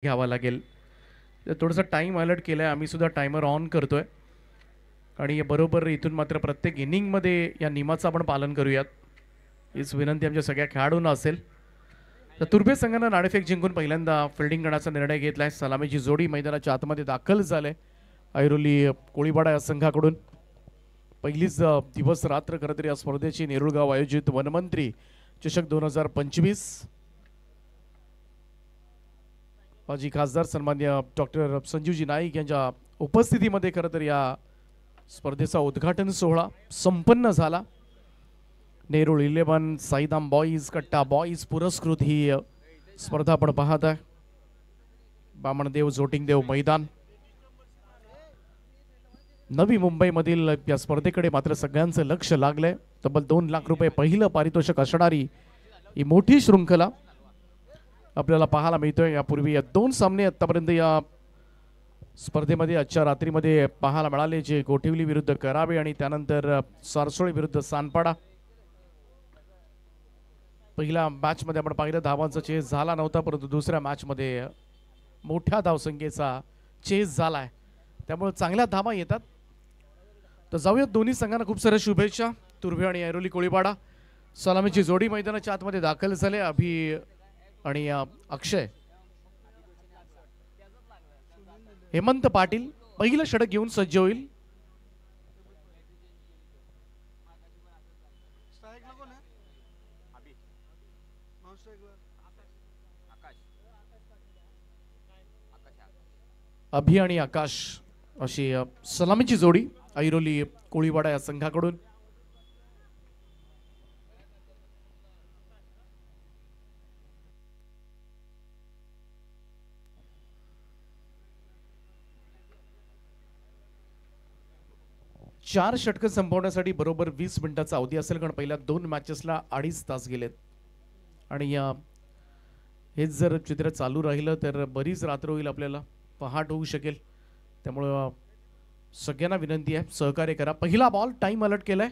घ्यावा लागेल. तर थोडंसं टाईम अलर्ट केलं आहे, आम्ही सुद्धा टायमर ऑन करतोय आणि बरोबर इथून मात्र प्रत्येक इनिंगमध्ये या नियमाचं आपण पालन करूयात, हीच विनंती आमच्या सगळ्या खेळाडूंना असेल. तर तुर्भे संघानं नाणेफेक जिंकून पहिल्यांदा फिल्डिंग करण्याचा निर्णय घेतला आहे. सलामीची जोडी मैदानाच्या आतमध्ये दाखल झाले. ऐरोली कोळीवाडा या संघाकडून पहिलीच दिवस रात्र खरं तर या स्पर्धेची नेरुळगाव आयोजित वनमंत्री चषक 2025 माजी खासदार सन्मान्य डॉक्टर संजीवजी नाईक यांच्या उपस्थितीमध्ये खरं तर या स्पर्धेचा उद्घाटन सोहळा संपन्न झाला. नेरुळ 11 साईदाम बॉईज कट्टा बॉईज पुरस्कृत ही स्पर्धा आपण पाहत आहे. बामणदेव जोटिंगदेव मैदान नवी मुंबईमधील या स्पर्धेकडे मात्र सगळ्यांचं लक्ष लागलंय. तब्बल 2 लाख रुपये पहिलं पारितोषिक असणारी ही मोठी शृंखला आपल्याला पाहायला मिळतोय. यापूर्वी या 2 सामने आतापर्यंत या स्पर्धेमध्ये आजच्या रात्रीमध्ये पाहायला मिळाले, जे गोठिवली विरुद्ध करावे आणि त्यानंतर सारसोळी विरुद्ध सानपाडा. पहिल्या मॅच मध्ये आपण पाहिलं धावांचा चेस झाला नव्हता, परंतु दुसऱ्या मॅच मध्ये मोठ्या धावसंख्येचा चेस झालाय, त्यामुळे चांगल्या धावा येतात. तर जाऊयात दोन्ही संघांना खूप साऱ्या शुभेच्छा. तुर्भे आणि ऐरोली कोळीवाडा सलामीची जोडी मैदानाच्या आतमध्ये दाखल झाले. अभि आणि अक्षय. हेमंत पाटील पहिलं षटक घेऊन सज्ज होईल. अभि आणि आकाश अशी सलामीची जोडी ऐरोली कोळीवाडा या संघाकडून. चार षटकं संपवण्यासाठी बरोबर 20 मिनिटाचा अवधी असेल, कारण पहिल्या 2 मॅचेसला 2.5 तास गेलेत आणि हेच जर चित्र चालू राहिलं तर बरीच रात्र होईल, आपल्याला पहाट होऊ शकेल. त्यामुळं सगळ्यांना विनंती आहे, सहकार्य करा. पहिला बॉल टाइम अलर्ट केलाय.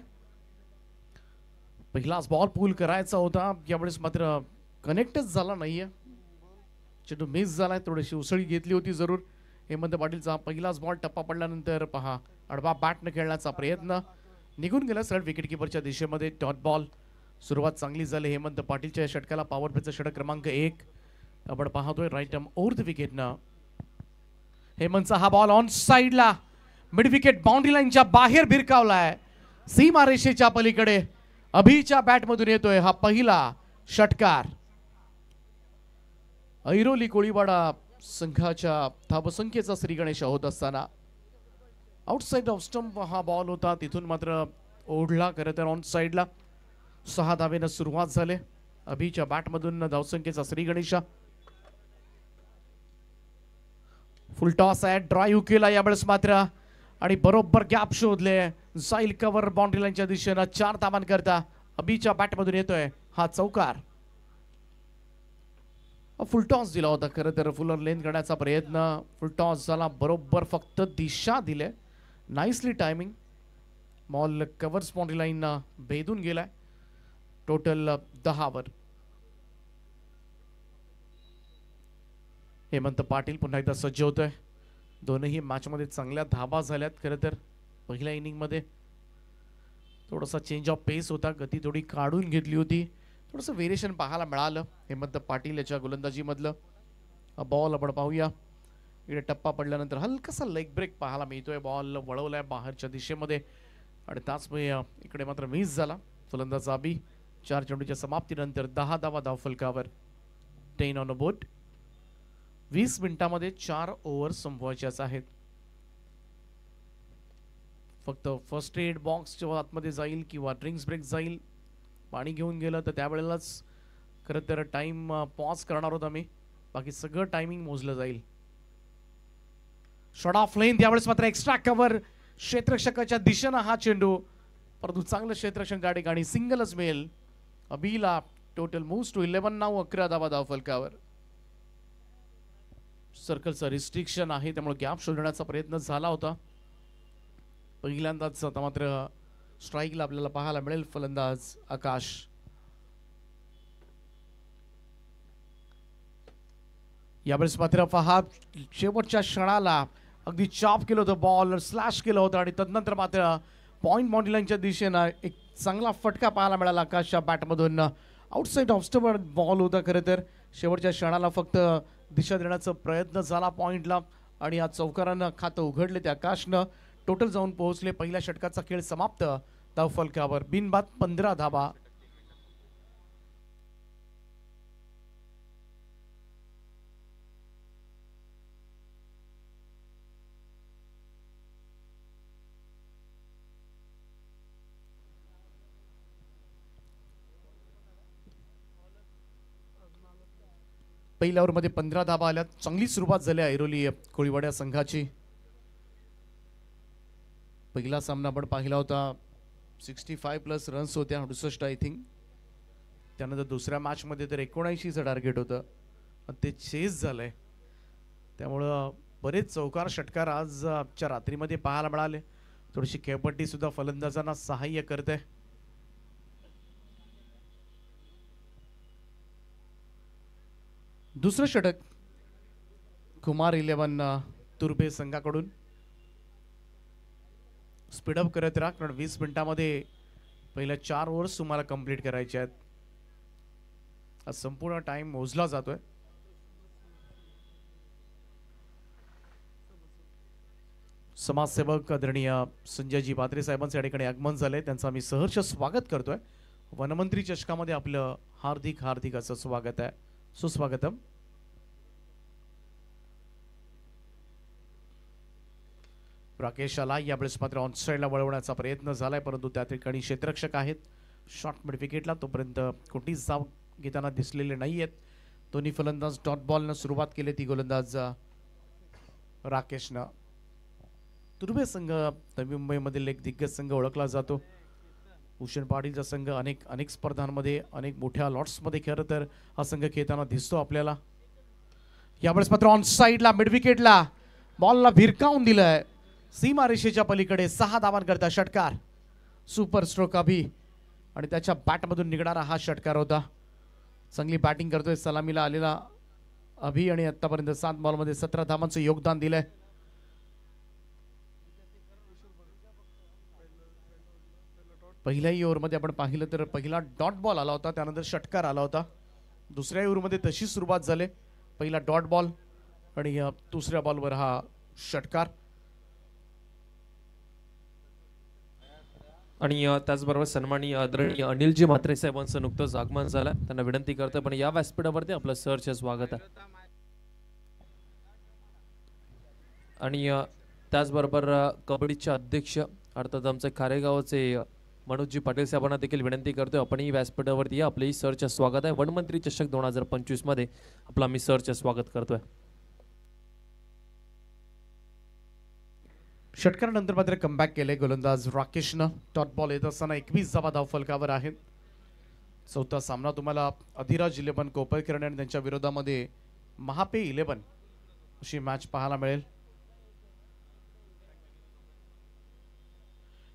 पहिलाच बॉल पूल करायचा होता, यावेळेस मात्र कनेक्टच झाला नाहीये. चेंडू मिस झालाय, थोडीशी उसळी घेतली होती जरूर. हेमंत पाटीलचा पहिलाच बॉल टप्पा पडल्यानंतर पहा अडवा बॅटने खेळण्याचा प्रयत्न निघून गेला सरळ विकेट किपरच्या दिशेमध्ये. Dot ball. सुरुवात चांगली झाली हेमंत पाटीलच्या षटकाला. पॉवर प्लेचा षटक क्रमांक 1 आपण पाहतोय. राईट आर्म ओव्हर द विकेटनं हेमंतचा हा बॉल ऑन साइडला मिड विकेट बाउंड्री लाईनच्या बाहेर भिरकावलाय. सीमारेषेच्या पलीकडे अभिच्या बॅटमधून येतोय हा पहिला षटकार. ऐरोली कोळीवाडा संघाच्या धावसंख्येचा श्री गणेश होत असताना आउटसाइड ऑफ स्टंप हा बॉल होता, तिथून मात्र ओढला खरं तर ऑन साइडला. 6 धावेनं सुरुवात झाली. अभिच्या बॅटमधून धावसंख्येचा श्री गणेशा. फुल टॉस आहे, ड्राईव्ह केला यावेळेस मात्र आणि बरोबर गॅप शोधले. जाईल कव्हर बाउंड्री लाईनच्या दिशेनं 4 धावांकरता अभिच्या बॅटमधून येतोय हा चौकार. फुल टॉस दिला होता खरं तर, फुलर लेन करण्याचा प्रयत्न. फुल टॉस झाला, बरोबर फक्त दिशा दिले. Nicely timing. Ball covers boundary line भेदून गेलाय. टोटल 10 वर. हेमंत पाटील पुन्हा एकदा सज्ज होतोय. दोनही मॅच मध्ये चांगल्या धावा झाल्यात. खरं तर पहिल्या इनिंग मध्ये थोडासा चेंज ऑफ पेस होता, गती थोडी काढून घेतली होती. थोडंसं व्हेरिएशन पाहायला मिळालं हेमंत पाटील याच्या गोलंदाजी मधलं. बॉल आपण पाहूया. इकडे टप्पा पडल्यानंतर हलकासा लेग ब्रेक पाहायला मिळतोय. बॉल वळवलाय बाहेरच्या दिशेमध्ये आणि त्याचमुळे इकडे मात्र मिस झाला. फलंदाज अभि. 4 चेंडूच्या समाप्तीनंतर 10 धावा धावफलकावर. 10 ऑन अ बोर्ड. 20 मिनिटांमध्ये 4 ओव्हर संपवायच्याच आहेत. फक्त फर्स्ट एड बॉक्सच्या आतमध्ये जाईल किंवा ड्रिंक्स ब्रेक जाईल, पाणी घेऊन गेलं तर त्यावेळेलाच खरं तर टाइम पॉज करणार होता मी. बाकी सगळं टायमिंग मोजलं जाईल. शॉट ऑफ लेन त्यावेळेस मात्र एक्स्ट्रा कव्हर क्षेत्ररक्षकाच्या दिशेनं हा चेंडू, परंतु चांगलं क्षेत्ररक्षण गाडी आणि सिंगलच मिळेल अभिला. टोटल मूव्स टू 11 नाव. 11 धावा धावफलकावर. सर्कलचं रिस्ट्रिक्शन आहे, त्यामुळे गॅप शोधण्याचा प्रयत्न झाला होता. पहिल्यांदाच आता मात्र स्ट्राईकला आपल्याला पाहायला मिळेल फलंदाज आकाश. यावेळेस मात्र पहा शेवटच्या क्षणाला अगदी चाप केलं होतं, बॉल स्लॅश केलं होतं आणि तदनंतर मात्र पॉइंट मॉन्टिलाईनच्या दिशेनं एक चांगला फटका पाहायला मिळाला आकाशच्या बॅटमधून. आउटसाईड ऑफस्टवर बॉल होता. खरं तर शेवटच्या क्षणाला फक्त दिशा देण्याचा प्रयत्न झाला पॉइंटला आणि आज चौकारानं खातं उघडले ते आकाशनं. टोटल जाऊन पोहोचले. पहिल्या षटकाचा खेळ समाप्त. धावफलकावर बिनबाद 15 धाबा. पहिल्या ओव्हरमध्ये 15 धाबा आल्या. चांगली सुरुवात झाली ऐरोली कोळीवाडा संघाची. पहिला सामना आपण पाहिला होता 65+ रन्स होत्या, 68 आय थिंक. त्यानंतर दुसऱ्या मॅचमध्ये तर 79चं टार्गेट होतं, ते चेस झालंय. त्यामुळं बरेच चौकार षटकार आज आजच्या रात्रीमध्ये पाहायला मिळाले. थोडीशी खेळपट्टी सुद्धा फलंदाजांना सहाय्य करते. दुसरं षटक कुमार 11 तुर्भे संघाकडून. स्पीडअप करत राहा, कारण 20 मिनिटांमध्ये पहिल्या 4 ओव्हर्स तुम्हाला कंप्लीट करायचे आहेत. आज संपूर्ण टाइम मोजला जातोय. समाजसेवक आदरणीय संजयजी बात्रे साहेबांचे या ठिकाणी आगमन झाले. त्यांचं आम्ही सहर्ष स्वागत करतोय. वनमंत्री चषकामध्ये आपलं हार्दिक हार्दिक असं स्वागत आहे. सुस्वागतम. राकेशाला यावेळेस मात्र ऑनसाइडला वळवण्याचा प्रयत्न झालाय, परंतु त्या ठिकाणी क्षेत्ररक्षक आहेत. शॉट मिड विकेटला तोपर्यंत कोणतीच धाव घेताना दिसलेले नाहीयेत. दोन्ही फलंदाज डॉट बॉलनं सुरुवात केली. ती गोलंदाज राकेशनं. तुर्भे संघ नवी मुंबईमधील एक दिग्गज संघ ओळखला जातो. भूषण पाटीलचा संघ अनेक स्पर्धांमध्ये अनेक मोठ्या लॉट्समध्ये खरं तर हा संघ खेळताना दिसतो आपल्याला. यावेळेस मात्र ऑन साइडला मिड विकेटला बॉलला भिरकावून दिलंय. सीमारेषेच्या पलीकडे 6 धावांकरता षटकार. सुपर स्ट्रोक अभि आणि त्याच्या बॅटमधून निघणारा हा षटकार होता. चांगली बॅटिंग करतोय सलामीला आलेला अभि आणि आतापर्यंत 7 बॉलमध्ये 17 धावांचं योगदान दिलंय. पहिल्याही ओव्हरमध्ये आपण पाहिलं तर पहिला डॉट बॉल आला होता, त्यानंतर षटकार आला होता. दुसऱ्या ओव्हरमध्ये तशी सुरुवात झाली. पहिला डॉट बॉल आणि दुसऱ्या बॉलवर हा षटकार. आणि त्याचबरोबर सन्माननीय आदरणीय अनिलजी म्हात्रे साहेबांचं नुकतंच आगमन झालं. त्यांना विनंती करतो पण या व्यासपीठावरती आपलं सहर्ष स्वागत आहे. आणि त्याचबरोबर कबड्डीचे अध्यक्ष अर्थात आमचे खारेगावचे मनोजजी पाटील साहेबांना देखील विनंती करतोय आपण ही व्यासपीठावरती या. आपलंही सहर्ष स्वागत आहे. वनमंत्री चषक 2025 मध्ये आपलं आम्ही सहर्ष स्वागत करतोय. षटकारानंतर मात्र कमबॅक केले गोलंदाज राकेशनं. डॉट बॉल येत असताना 21 धावा धावफलकावर आहेत. चौथा सामना तुम्हाला अधिराज 11 कोपरकरण आणि त्यांच्या विरोधामध्ये महापे 11 अशी मॅच पाहायला मिळेल.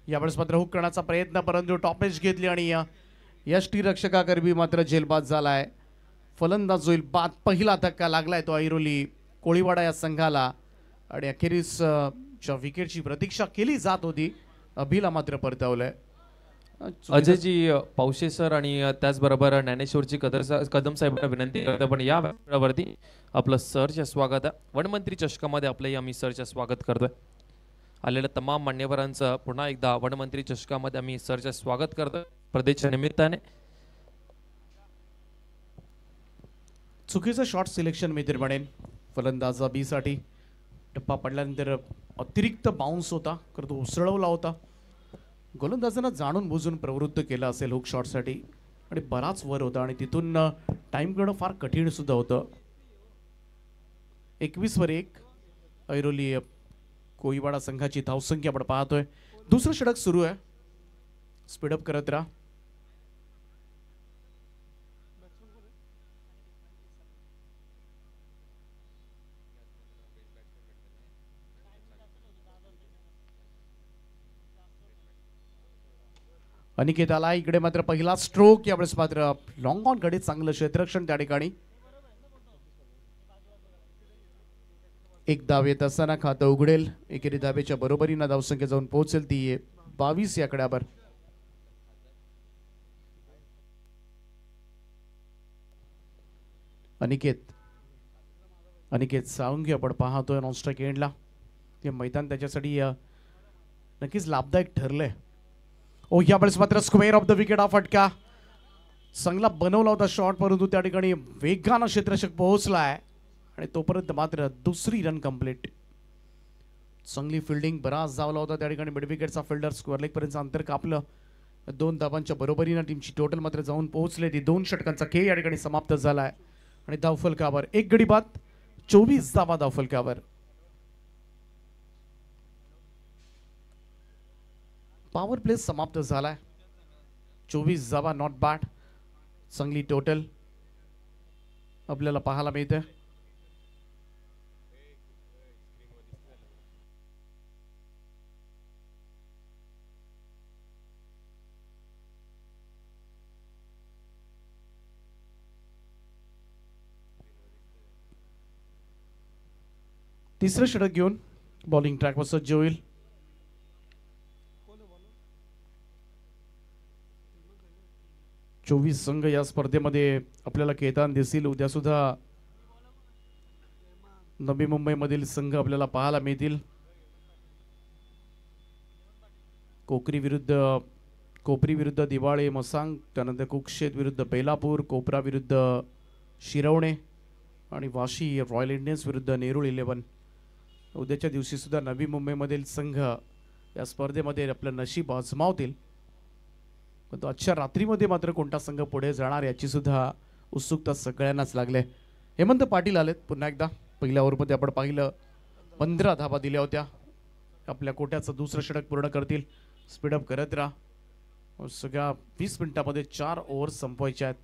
यावेळेस मात्र हुक करण्याचा प्रयत्न, परंतु टॉपेज घेतली आणि यष्टी रक्षकाकरबी मात्र झेलबाद झालाय. फलंदाज होईल बाद. पहिला धक्का लागलाय तो ऐरोली कोळीवाडा या संघाला आणि अखेरीस विकेटची प्रतीक्षा केली जात होती. अभिला मात्र परतवलंय. अजयजी पावशे सर आणि त्याचबरोबर ज्ञानेश्वरजी कदम साहेबांना विनंती करतो पण या व्यासपीठावरती आपलं सहर्ष स्वागत आहे. वनमंत्री चषकामध्ये आपलंही आम्ही सहर्ष स्वागत करतोय. आलेल्या तमाम मान्यवरांचं पुन्हा एकदा वनमंत्री चषकामध्ये आम्ही सहर्ष स्वागत करतोय प्रदेशच्या निमित्ताने. चुकीचं शॉट सिलेक्शन मी तर म्हणेन फलंदाज बी साठी. टप्पा पडल्यानंतर अतिरिक्त बाउन्स होता, तर तो उसळवला होता. गोलंदाजांना जाणून बुजून प्रवृत्त केलं असेल हुक शॉटसाठी आणि बराच वर होता आणि तिथून टाइम करणं फार कठीण सुद्धा होतं. 21/1 ऐरोली कोळीवाडा संघाची धावसंख्या आपण पाहतोय. दुसरं षटक सुरू आहे. स्पीडअप करत राहा. अनिकेताला इकडे मात्र पहिला स्ट्रोक. यावेळेस मात्र लॉंग ऑन कडे चांगलं क्षेत्ररक्षण त्या ठिकाणी. एक धाव येत असताना खातं उघडेल. एकेरी धावेच्या बरोबरीनं धावसंख्या जाऊन पोहोचेल ती 22 या आकड्यावर. अनिकेत साळुंखे आपण पाहतोय नॉनस्ट्राइक एंडला. हे मैदान त्याच्यासाठी नक्कीच लाभदायक ठरलंय. ओ यावेळेस मात्र स्क्वेअर ऑफ द विकेट हा फटका चांगला बनवला होता शॉट, परंतु त्या ठिकाणी वेगानं क्षेत्ररक्षक पोहोचलाय आणि तोपर्यंत मात्र दुसरी रन कंप्लीट. चांगली फिल्डिंग, बराच धावला होता त्या ठिकाणी मिड विकेटचा फिल्डर. स्क्वेअर लेग पर्यंत अंतर कापलं. 2 धावांच्या बरोबरीनं टीमची टोटल मात्र जाऊन पोहोचले. ती 2 षटकांचा खेळ या ठिकाणी समाप्त झालाय आणि धावफलकावर 1 गडी बाद, 24 धावा धावफलकावर. पॉवर प्ले समाप्त झालाय. 24 धावा, नॉट बॅड. चांगली टोटल आपल्याला पाहायला मिळते. तिसरं षटक घेऊन बॉलिंग ट्रॅकवर सज्ज होईल. चोवीस संघ या स्पर्धेमध्ये आपल्याला खेळताना दिसतील. उद्या सुद्धा नवी मुंबईमधील संघ आपल्याला पाहायला मिळतील. कोपरी विरुद्ध दिवाळे मसांग, त्यानंतर कुक्षेत विरुद्ध बेलापूर, कोपरा विरुद्ध शिरवणे आणि वाशी रॉयल इंडियन्स विरुद्ध नेरूळ 11. उद्याच्या दिवशी सुद्धा नवी मुंबईमधील संघ या स्पर्धेमध्ये आपलं नशीब आजमावतील. पण आजच्या रात्रीमध्ये मात्र कोणता संघ पुढे जाणार याची सुद्धा उत्सुकता सगळ्यांनाच लागले. हेमंत पाटील आलेत पुन्हा एकदा. पहिल्या ओव्हरमध्ये आपण पाहिलं 15 धावा दिल्या होत्या. आपल्या कोट्याचं दुसरं षटक पूर्ण करतील. स्पीडअप करत राहा. सगळ्या 20 मिनिटांमध्ये 4 ओव्हर संपवायच्या आहेत.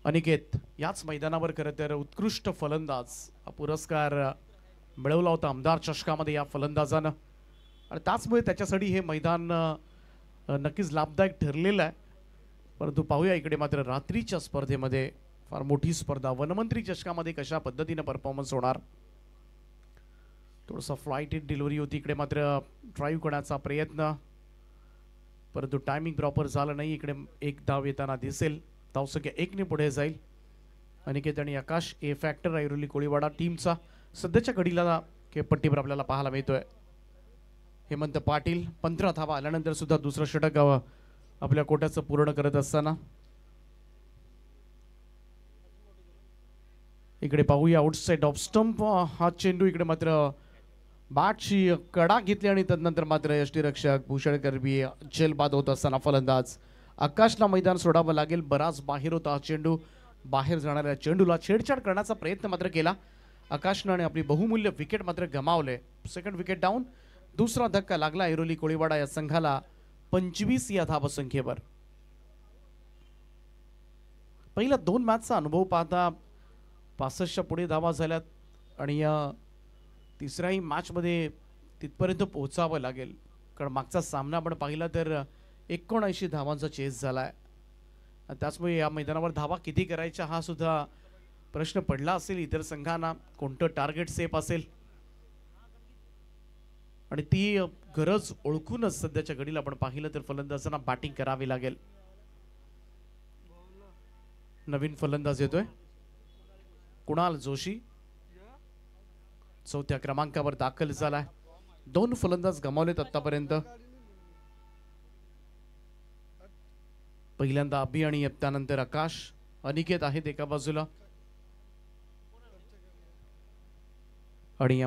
अनिकेत याच मैदानावर खरं तर उत्कृष्ट फलंदाज हा पुरस्कार मिळवला होता आमदार चषकामध्ये या फलंदाजानं, आणि त्याचमुळे त्याच्यासाठी हे मैदान नक्कीच लाभदायक ठरलेलं आहे. परंतु पाहूया इकडे मात्र रात्रीच्या स्पर्धेमध्ये फार मोठी स्पर्धा वनमंत्री चषकामध्ये कशा पद्धतीने परफॉर्मन्स होणार. थोडासा फ्लाईट डिलिव्हरी होती इकडे मात्र ड्राईव्ह करण्याचा प्रयत्न, परंतु टायमिंग प्रॉपर झालं नाही. इकडे 1 धाव येताना दिसेल. धावसंख्या 1 ने पुढे जाईल. अनिकेत आणि आकाश ए फॅक्टर ऐरोली कोळीवाडा टीमचा सध्याच्या घडीला पट्टीवर आपल्याला पाहायला मिळतोय. हेमंत पाटील 15 धावा आल्यानंतर सुद्धा दुसरं षटक आपल्या कोट्याचं पूर्ण करत असताना इकडे पाहूया आउटसाइड ऑफ स्टंप हा चेंडू. इकडे मात्र बॅटची कडा घेतली आणि त्यानंतर मात्र यष्टीरक्षक भूषण करबी झेल बाद होत असताना फलंदाज आकाशला मैदान सोडावं लागेल. बराच बाहेर होता हा चेंडू. बाहेर जाणाऱ्या चेंडूला छेडछाड करण्याचा प्रयत्न मात्र केला आकाशनं आणि आपली बहुमूल्य विकेट मात्र गमावले. Second wicket down. दुसरा धक्का लागला ऐरोली कोळीवाडा या संघाला 25 या धावसंख्येवर. पहिल्या 2 मॅचचा अनुभव पाहता 65च्या पुढे धावा झाल्यात आणि या तिसऱ्याही मॅचमध्ये तिथपर्यंत पोहोचावं लागेल, कारण मागचा सामना आपण पाहिला तर 79 धावांचा चेस झालाय. त्याचमुळे या मैदानावर धावा किती करायच्या हा सुद्धा प्रश्न पडला असेल इतर संघांना. कोणतं टार्गेट सेफ असेल आणि ती गरज ओळखूनच सध्याच्या घडीला आपण पाहिलं तर फलंदाजांना बॅटिंग करावी लागेल. नवीन फलंदाज येतोय कुणाल जोशी, 4थ्या क्रमांकावर दाखल झालाय. 2 फलंदाज गमावलेत आतापर्यंत. पहिल्यांदा अभि आणि त्यानंतर आकाश. अनिकेत आहेत एका बाजूला आणि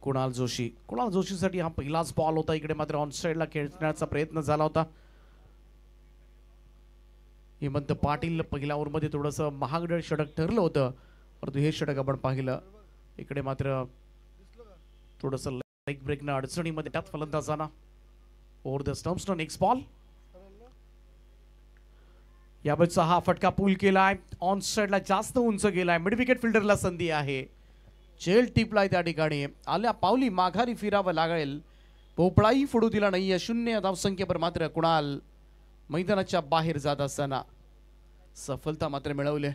कुणाल जोशीसाठी हा पहिलाच बॉल होता. इकडे मात्र ऑन साइडला खेळण्याचा प्रयत्न झाला होता. हेमंत पाटील पहिल्या ओव्हरमध्ये थोडंसं महागडं षटक ठरलं होतं, परंतु हे षटक आपण पाहिलं इकडे मात्र थोडंसं लेग ब्रेकनं अडचणीमध्ये त्यात फलंदाजांना ओव्हर द स्टंप्सनं नेक्स्ट बॉल. यावेळेचा हा फटका पूल केलाय. ऑन साइडला जास्त उंच गेलाय. मिड विकेट फिल्डरला संधी आहे. झेल टिपलाय त्या ठिकाणी. आल्या पावली माघारी फिरावं लागेल. भोपळाही फोडू दिला नाहीये. 0 धावसंख्येवर मात्र कुणाल मैदानाच्या बाहेर जात असताना सफलता मात्र मिळवली.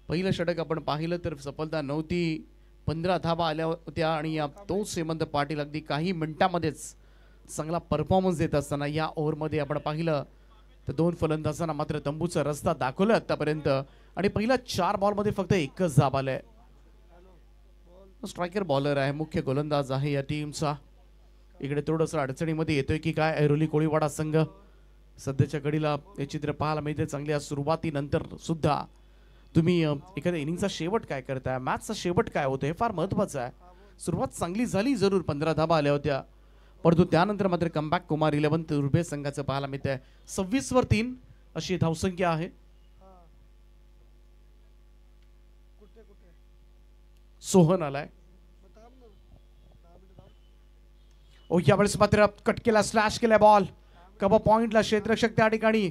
पहिलं षटक आपण पाहिलं तर सफलता नव्हती. 15 धावा आल्या होत्या आणि या तोच हेमंत पाटील अगदी काही मिनिटांमध्येच चांगला परफॉर्मन्स देत असताना या ओव्हरमध्ये आपण पाहिलं तर 2 फलंदाजांना मात्र तंबूचा रस्ता दाखवला आतापर्यंत आणि पहिल्या 4 बॉलमध्ये फक्त एकच धाब आलाय. स्ट्रायकर बॉलर आहे, मुख्य गोलंदाज आहे या टीमचा. इकडे थोडंसं अडचणीमध्ये येतोय की काय ऐरोली कोळीवाडा संघ. सध्याच्या घडीला हे चित्र पाहायला मिळते. चांगल्या सुरुवातीनंतर सुद्धा तुम्ही एखाद्या इनिंगचा शेवट काय करताय, मॅचचा शेवट काय होतं हे फार महत्त्वाचं आहे. सुरुवात चांगली झाली जरूर, 15 धाबा आल्या होत्या, परंतु त्यानंतर मात्र कमबॅक कुमार 11 तुर्भे संघाचं पाहायला मिळत आहे. 26 वर 3 अशी धावसंख्या आहे. सोहन आलाय. ओ यावेळेस मात्र कट केला, स्लॅश केला बॉल कबा पॉइंटला. क्षेत्ररक्षक त्या ठिकाणी,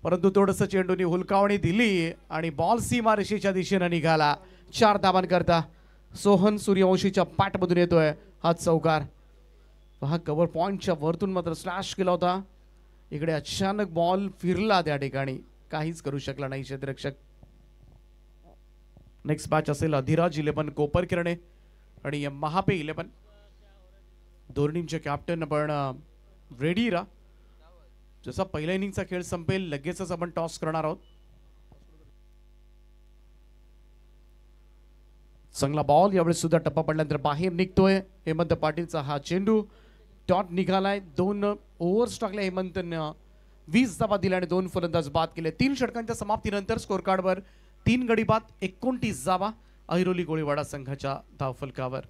परंतु थोडंसं चेंडूने हुलकावणी दिली आणि बॉल सीमारेषेच्या दिशेने निघाला. 4 धावांकरता सोहन सूर्यवंशीच्या पॅटमधून येतोय हा चौकार. हा कव्हर पॉइंटच्या वरतून मात्र स्लॅश केला होता. इकडे अचानक बॉल फिरला, त्या ठिकाणी काहीच करू शकला नाही क्षेत्ररक्षक. नेक्स्ट मॅच असेल अधिराज 11 कोपरकिरणे आणि महापे 11. दोन्ही टीमचे कॅप्टन आपण रेडी राहा. जसा पहिल्या इनिंगचा खेळ संपेल लगेचच आपण टॉस करणार आहोत. चांगला बॉल यावेळेस सुद्धा टप्पा पडल्यानंतर बाहेर निघतोय. हेमंत पाटीलचा हा चेंडू डॉट निघालाय. 2 ओव्हर्स टाकले हेमंतनं, 20 धावा दिल्या आणि 2 फलंदाज बाद केले. 3 षटकांच्या समाप्तीनंतर स्कोर कार्डवर 3 गडी बाद, 29 धावा ऐरोली कोळीवाडा संघाच्या धावफलकावर.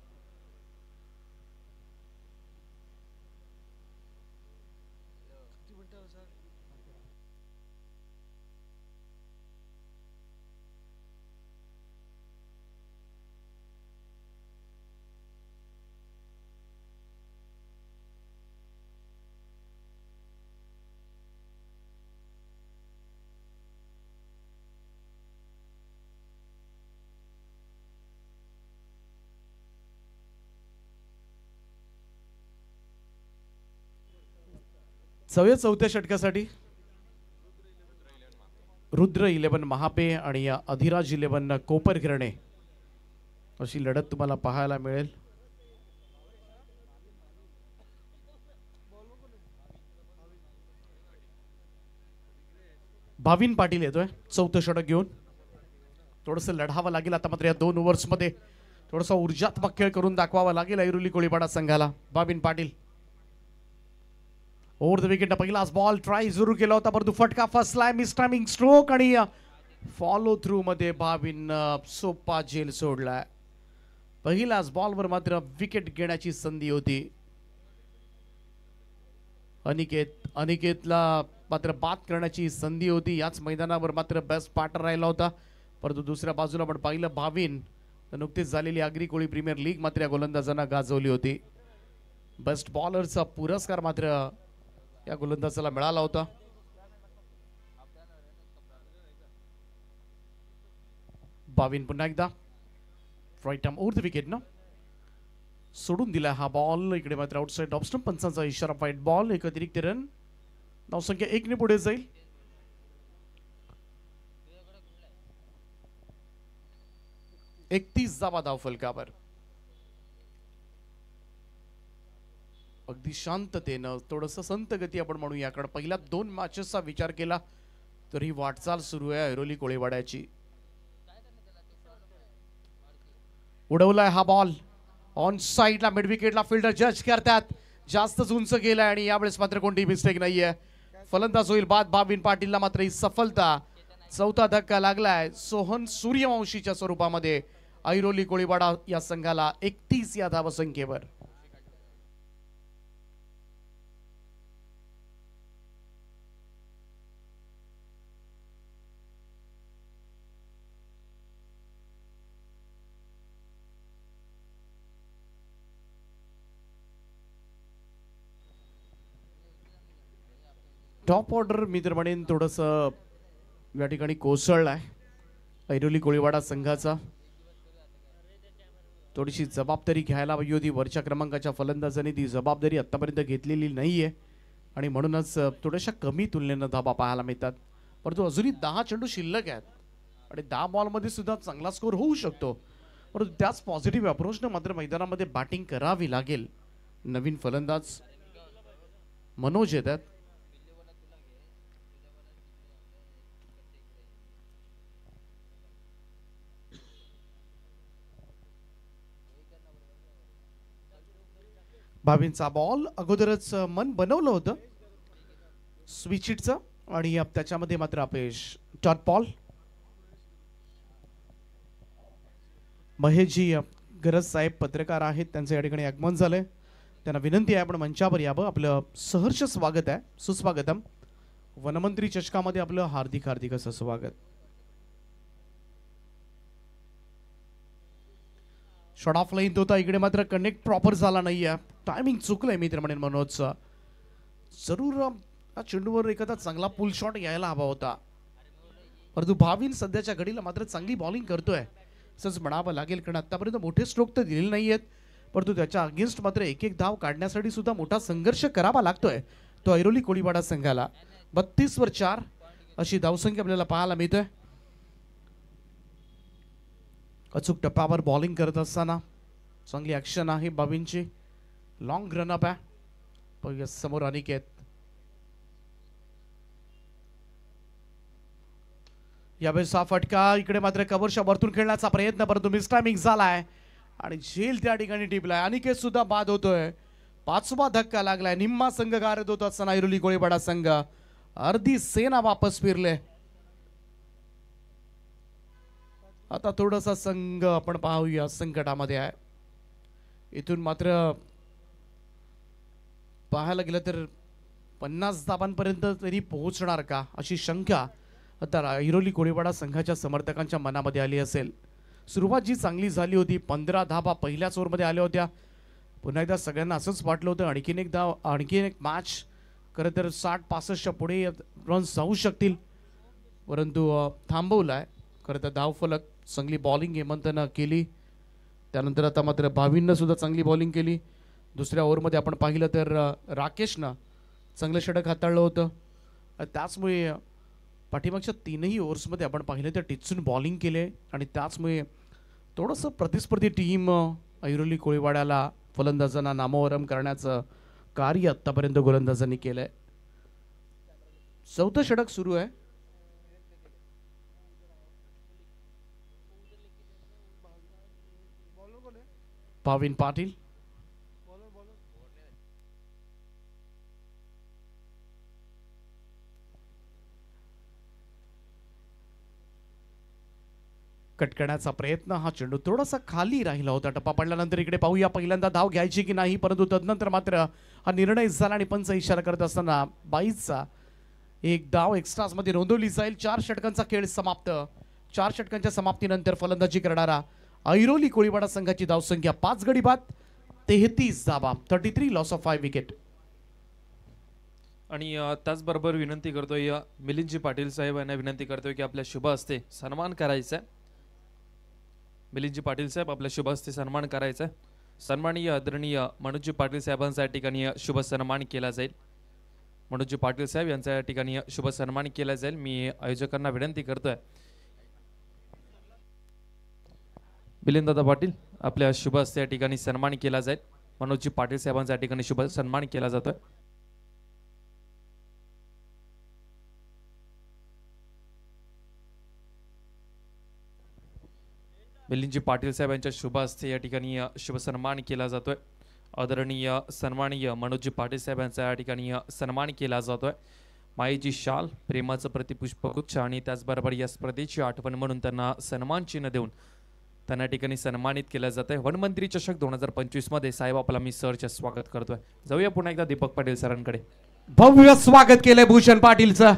चौथ्या षटकासाठी रुद्र 11 महापे आणि अधिराज 11 कोपरकिरणे अशी लढत तुम्हाला पाहायला मिळेल. भाविन पाटील येतोय चौथं षटक घेऊन. थोडंसं लढावं लागेल आता मात्र या 2 ओव्हर्समध्ये. थोडासा ऊर्जात्मक खेळ करून दाखवावा लागेल ऐरोली कोळीवाडा संघाला. भाविन पाटील ओव्हर द विकेट. पहिलाच बॉल ट्राय जरूर केला होता, परंतु फटका फसलाय. मिस टायमिंग स्ट्रोक आणि फॉलो थ्रू मध्ये भाविन सोपा झेल सोडलाय. पहिलाच बॉलवर मात्र विकेट घेण्याची संधी होती. अनिकेतला मात्र बाद करण्याची संधी होती. याच मैदानावर मात्र बेस्ट पार्टनर राहिला होता, परंतु दुसऱ्या बाजूला आपण पाहिलं भाविन नुकतीच झालेली आगरी कोळी प्रीमियर लीग मात्र या गोलंदाजांना गाजवली होती. बेस्ट बॉलरचा पुरस्कार मात्र या गोलंदाजाला मिळाला होता. भाविन पुन्हा एकदा right arm over the wicket ना सोडून दिला हा बॉल. इकडे मात्र आउटसाइड ऑफ स्टंप, पंचांचा इशारा, फाईट बॉल. एक अतिरिक्त रन, धावसंख्या 1 ने पुढे जाईल. एकतीस धावा धावफलकावर. अगदी शांततेनं, थोडंसं संत गती आपण म्हणू याकडे. पहिल्या 2 मॅचेसचा विचार केला तर ही वाटचाल सुरू आहे ऐरोली कोळीवाड्याची. उडवलाय हा बॉल ऑन साइडला, मिड विकेटला फिल्डर जज करतात. जास्तच उंच गेलाय आणि यावेळेस मात्र कोणतीही मिस्टेक नाहीये. फलंदाज होईल बाद. भाविन पाटीलला मात्र ही सफलता. चौथा धक्का लागलाय सोहन सूर्यवंशीच्या स्वरूपामध्ये ऐरोली कोळीवाडा या संघाला 31 या धावसंख्येवर. टॉप ऑर्डर मी तर म्हणेन थोडंसं या ठिकाणी कोसळलाय ऐरोली कोळीवाडा संघाचा. थोडीशी जबाबदारी घ्यायला हवी होती. वरच्या क्रमांकाच्या फलंदाजांनी ती जबाबदारी आतापर्यंत घेतलेली नाहीये आणि म्हणूनच थोड्याशा कमी तुलनेनं धाबा पाहायला मिळतात. परंतु अजूनही 10 चेंडू शिल्लक आहेत आणि 10 बॉलमध्ये सुद्धा चांगला स्कोर होऊ शकतो. परंतु त्याच पॉझिटिव्ह अप्रोचनं मात्र मैदानामध्ये बॅटिंग करावी लागेल. नवीन फलंदाज मनोज येतात. भावींचा बॉल अगोदरच मन बनवलं होतं स्विच हिटचं आणि त्याच्यामध्ये मात्र अपयश. Dot ball. महेशजी गरज साहेब पत्रकार आहेत, त्यांचं या ठिकाणी आगमन झालंय. त्यांना विनंती आहे आपण मंचावर यावं. आपलं सहर्ष स्वागत आहे. सुस्वागतम. वनमंत्री चषकामध्ये आपलं हार्दिक हार्दिक असं स्वागत. शॉट ऑफ लाईन होता इकडे मात्र कनेक्ट प्रॉपर झाला नाहीये. टायमिंग चुकलंय मी तर म्हणेन मनोजचा. जरूर या चेंडूवर एखादा चांगला पुल शॉट यायला हवा होता. परंतु भावीन सध्याच्या घडीला मात्र चांगली बॉलिंग करतोय असंच म्हणावं लागेल, कारण आतापर्यंत मोठे स्ट्रोक तर दिलेले नाहीयेत, परंतु त्याच्या अगेन्स्ट मात्र एक एक धाव काढण्यासाठी सुद्धा मोठा संघर्ष करावा लागतोय तो ऐरोली कोळीवाडा संघाला. 32 वर 4 अशी धावसंख्या आपल्याला पाहायला मिळतोय. अचूक टप्प्यावर बॉलिंग करत असताना चांगली ऍक्शन आहे भावींची. लॉंग रनअप आहे. समोर अनिकेत. यावेळेस हा फटका इकडे मात्र कव्हरच्या वरतून खेळण्याचा प्रयत्न, परंतु मिस टायमिंग झालाय आणि झेल त्या ठिकाणी टिपलाय. अनिकेत सुद्धा बाद होतोय. 5वा धक्का लागलाय. निम्मा संघ गारद होत असताना ऐरोली कोळीवाडा संघ अर्धी सेना वापस फिरले. आता थोडासा संघ आपण पाहूया संकटामध्ये आहे. इथून मात्र पाहायला गेलं तर 50 धावांपर्यंत तरी पोहोचणार का अशी शंका आता ऐरोली कोळीवाडा संघाच्या समर्थकांच्या मनामध्ये आली असेल. सुरुवात जी चांगली झाली होती, 15 धावा पहिल्याच ओव्हरमध्ये आल्या होत्या. पुन्हा एकदा सगळ्यांना असंच वाटलं होतं आणखीन एक मॅच खरं तर 60-65च्या पुढे रन्स जाऊ शकतील, परंतु थांबवलाय. खरं तर धावफलक चांगली बॉलिंग हेमंतनं केली. त्यानंतर आता मात्र भावींनं सुद्धा चांगली बॉलिंग केली. दुसऱ्या ओव्हरमध्ये आपण पाहिलं तर राकेशनं चांगलं षटक हाताळलं होतं. त्याचमुळे पाठीमागच्या 3ही ओव्हर्समध्ये आपण पाहिलं तर टिचून बॉलिंग केले आणि त्याचमुळे थोडंसं प्रतिस्पर्धी टीम ऐरोली कोळीवाड्याला फलंदाजांना नामोहरम करण्याचं कार्य आत्तापर्यंत गोलंदाजांनी केलंय. 4थं षटक सुरू आहे. भावीन पाटील. कट करण्याचा प्रयत्न. हा चेंडू थोडासा खाली राहिला होता. टप्पा पडल्यानंतर इकडे पाहूया पहिल्यांदा धाव घ्यायची की नाही, परंतु तदनंतर मात्र हा निर्णय झाला आणि पंच इशारा करत असताना 22चा एक धाव एक्स्ट्रास मध्ये नोंदवली जाईल. 4 षटकांचा खेळ समाप्त. 4 षटकांच्या समाप्तीनंतर फलंदाजी करणारा ऐरोली कोळीवाडा संघाची धावसंख्या 5 गडी बाद 33 धावा. 33 लॉस ऑफ 5 विकेट. आणि त्याचबरोबर विनंती करतोय मिलिंदजी पाटील साहेब यांना विनंती करतोय की आपल्या शुभ हस्ते सन्मान करायचा आहे. मिलिंदजी पाटील साहेब आपल्या शुभ हस्ते सन्मान करायचा आहे. सन्माननीय आदरणीय मनोजजी पाटील साहेबांचा या ठिकाणी शुभ सन्मान केला जाईल. मनोजजी पाटील साहेब यांचा या ठिकाणी शुभ सन्मान केला जाईल. मी आयोजकांना विनंती करतोय मिलिंददादा पाटील आपल्या शुभ हस्ते या ठिकाणी सन्मान केला जाईल. मनोजजी पाटील साहेबांचा या ठिकाणी शुभ सन्मान केला जातोय. मिलिंदजी पाटील साहेब यांच्या शुभ हस्ते या ठिकाणी शुभ सन्मान केला जातोय. आदरणीय सन्माननीय मनोजजी पाटील साहेब यांचा या ठिकाणी सन्मान केला जातोय. मायेची शाल, प्रेमाचं प्रतिपुष्पगुच्छ आणि त्याचबरोबर या स्पर्धेची आठवण म्हणून त्यांना सन्मान चिन्ह देऊन त्यांना या ठिकाणी सन्मानित केलं जात आहे. वनमंत्री चषक 2025 मध्ये साहेब आपला मी सरचे स्वागत करतोय. जाऊया पुन्हा एकदा दीपक पाटील सरांकडे. भव्य स्वागत केलंय भूषण पाटीलचं.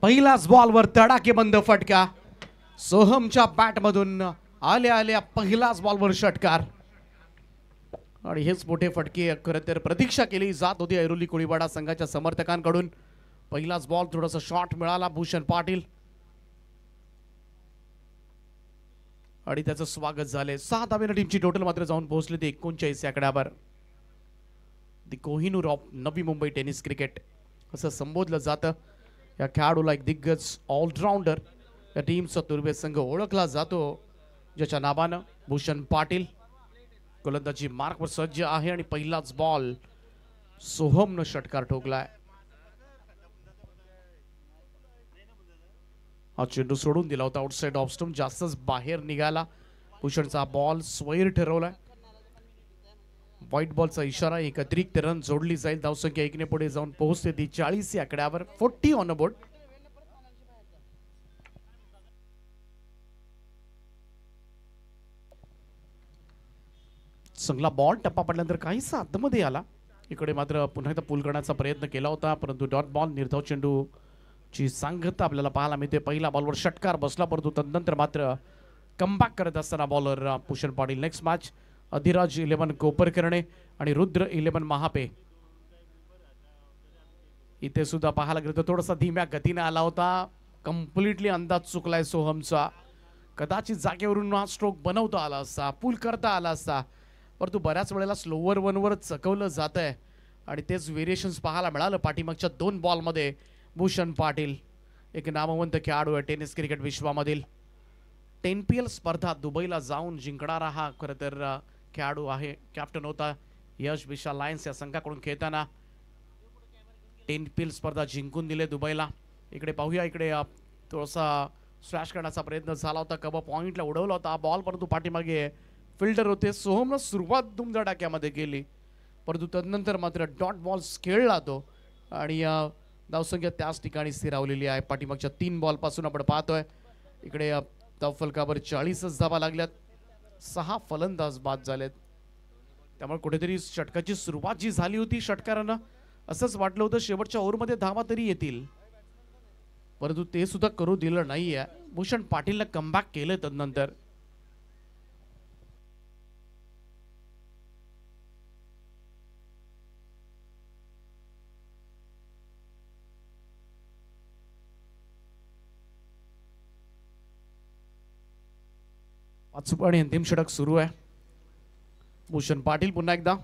पहिलाच बॉलवर तडाखेबंद फटका. सोहमच्या बॅट मधून आल्या आल्या पहिलाच बॉलवर षटकार आणि हेच मोठे फटके खरं तर प्रतीक्षा केली जात होती ऐरोली कोळीवाडा संघाच्या समर्थकांकडून. पहिलाच बॉल थोडासा शॉट मिळाला भूषण पाटील आणि त्याचं स्वागत झाले. 6 धावेनं टीमची टोटल मात्र जाऊन पोहोचली ती 39 या आकड्यावर. दी Kohinoor of Navi Mumbai tennis cricket असं संबोधलं जातं या खेळाडूला एक दिग्गज ऑलराऊंडर या टीमचा तुर्बे संघ ओळखला जातो, ज्याच्या नावानं भूषण पाटील. गोलंदाजी मार्कवर सज्ज आहे आणि पहिलाच बॉल सोहमनं षटकार ठोकलाय. हा चेंडू सोडून दिला होता आउटसाइड ऑफ स्टंप, जास्तच बाहेर निघाला. भूषणचा बॉल स्वैर ठरवलाय. व्हाईट बॉलचा इशारा, एक अतिरिक्त रन जोडली जाईल. धावसंख्या 1 ने पुढे जाऊन पोहोचते ती 40 या आकड्यावर. 40 ऑन बोर्ड. चांगला बॉल टप्पा पडल्यानंतर काहीसा आतमध्ये आला. इकडे मात्र पुन्हा एकदा पूल करण्याचा प्रयत्न केला होता, परंतु डॉट बॉल. निर्धाव चेंडू ची सांगता आपल्याला पाहायला मिळते. पहिला बॉलवर षटकार बसला, परंतु तदनंतर मात्र कमबॅक करत असताना bowler Bhushan Patil. Next match Adhiraj 11 कोपरकर्णे आणि रुद्र 11 महापे. इथे सुद्धा पाहायला गेलं तर थोडासा धीम्या गतीने आला होता. कम्प्लिटली अंदाज चुकलाय सोहमचा. कदाचित जागेवरून हा स्ट्रोक बनवता आला असता, पूल करता आला असता, परंतु बऱ्याच वेळेला स्लोवर वनवर चकवलं जात आहे आणि तेच व्हेरिएशन्स पाहायला मिळालं पाठीमागच्या 2 बॉलमध्ये. भूषण पाटील एक नामवंत खेळाडू आहे टेनिस क्रिकेट विश्वामधील. 10PL स्पर्धा दुबईला जाऊन जिंकणारा हा खरं तर खेळाडू आहे. कॅप्टन होता यश विशाल लायन्स या संघाकडून खेळताना. 10PL स्पर्धा जिंकून दिले दुबईला. इकडे पाहूया, इकडे थोडासा स्लॅश करण्याचा प्रयत्न झाला होता. कबा पॉइंटला उडवला होता बॉल, परंतु पाठीमागे फिल्डर होते. सोहमनं सुरुवात धुमधडाक्यामध्ये केली, परंतु तदनंतर मात्र डॉट बॉल्स खेळला तो आणि धावसंख्या त्याच ठिकाणी स्थिरावलेली आहे. पाठीमागच्या 3 बॉलपासून आपण पाहतोय इकडे धावफलकावर 40च धावा लागल्यात. 6 फलंदाज बाद झालेत. त्यामुळे कुठेतरी षटकाची सुरुवात जी झाली होती षटकारानं, असंच वाटलं होतं शेवटच्या ओव्हरमध्ये धावा तरी येतील, परंतु ते सुद्धा करू दिलं नाहीये. भूषण पाटीलनं कमबॅक केलं तदनंतर. पाचवा आणि अंतिम षटक सुरू आहे. भूषण पाटील पुन्हा एकदा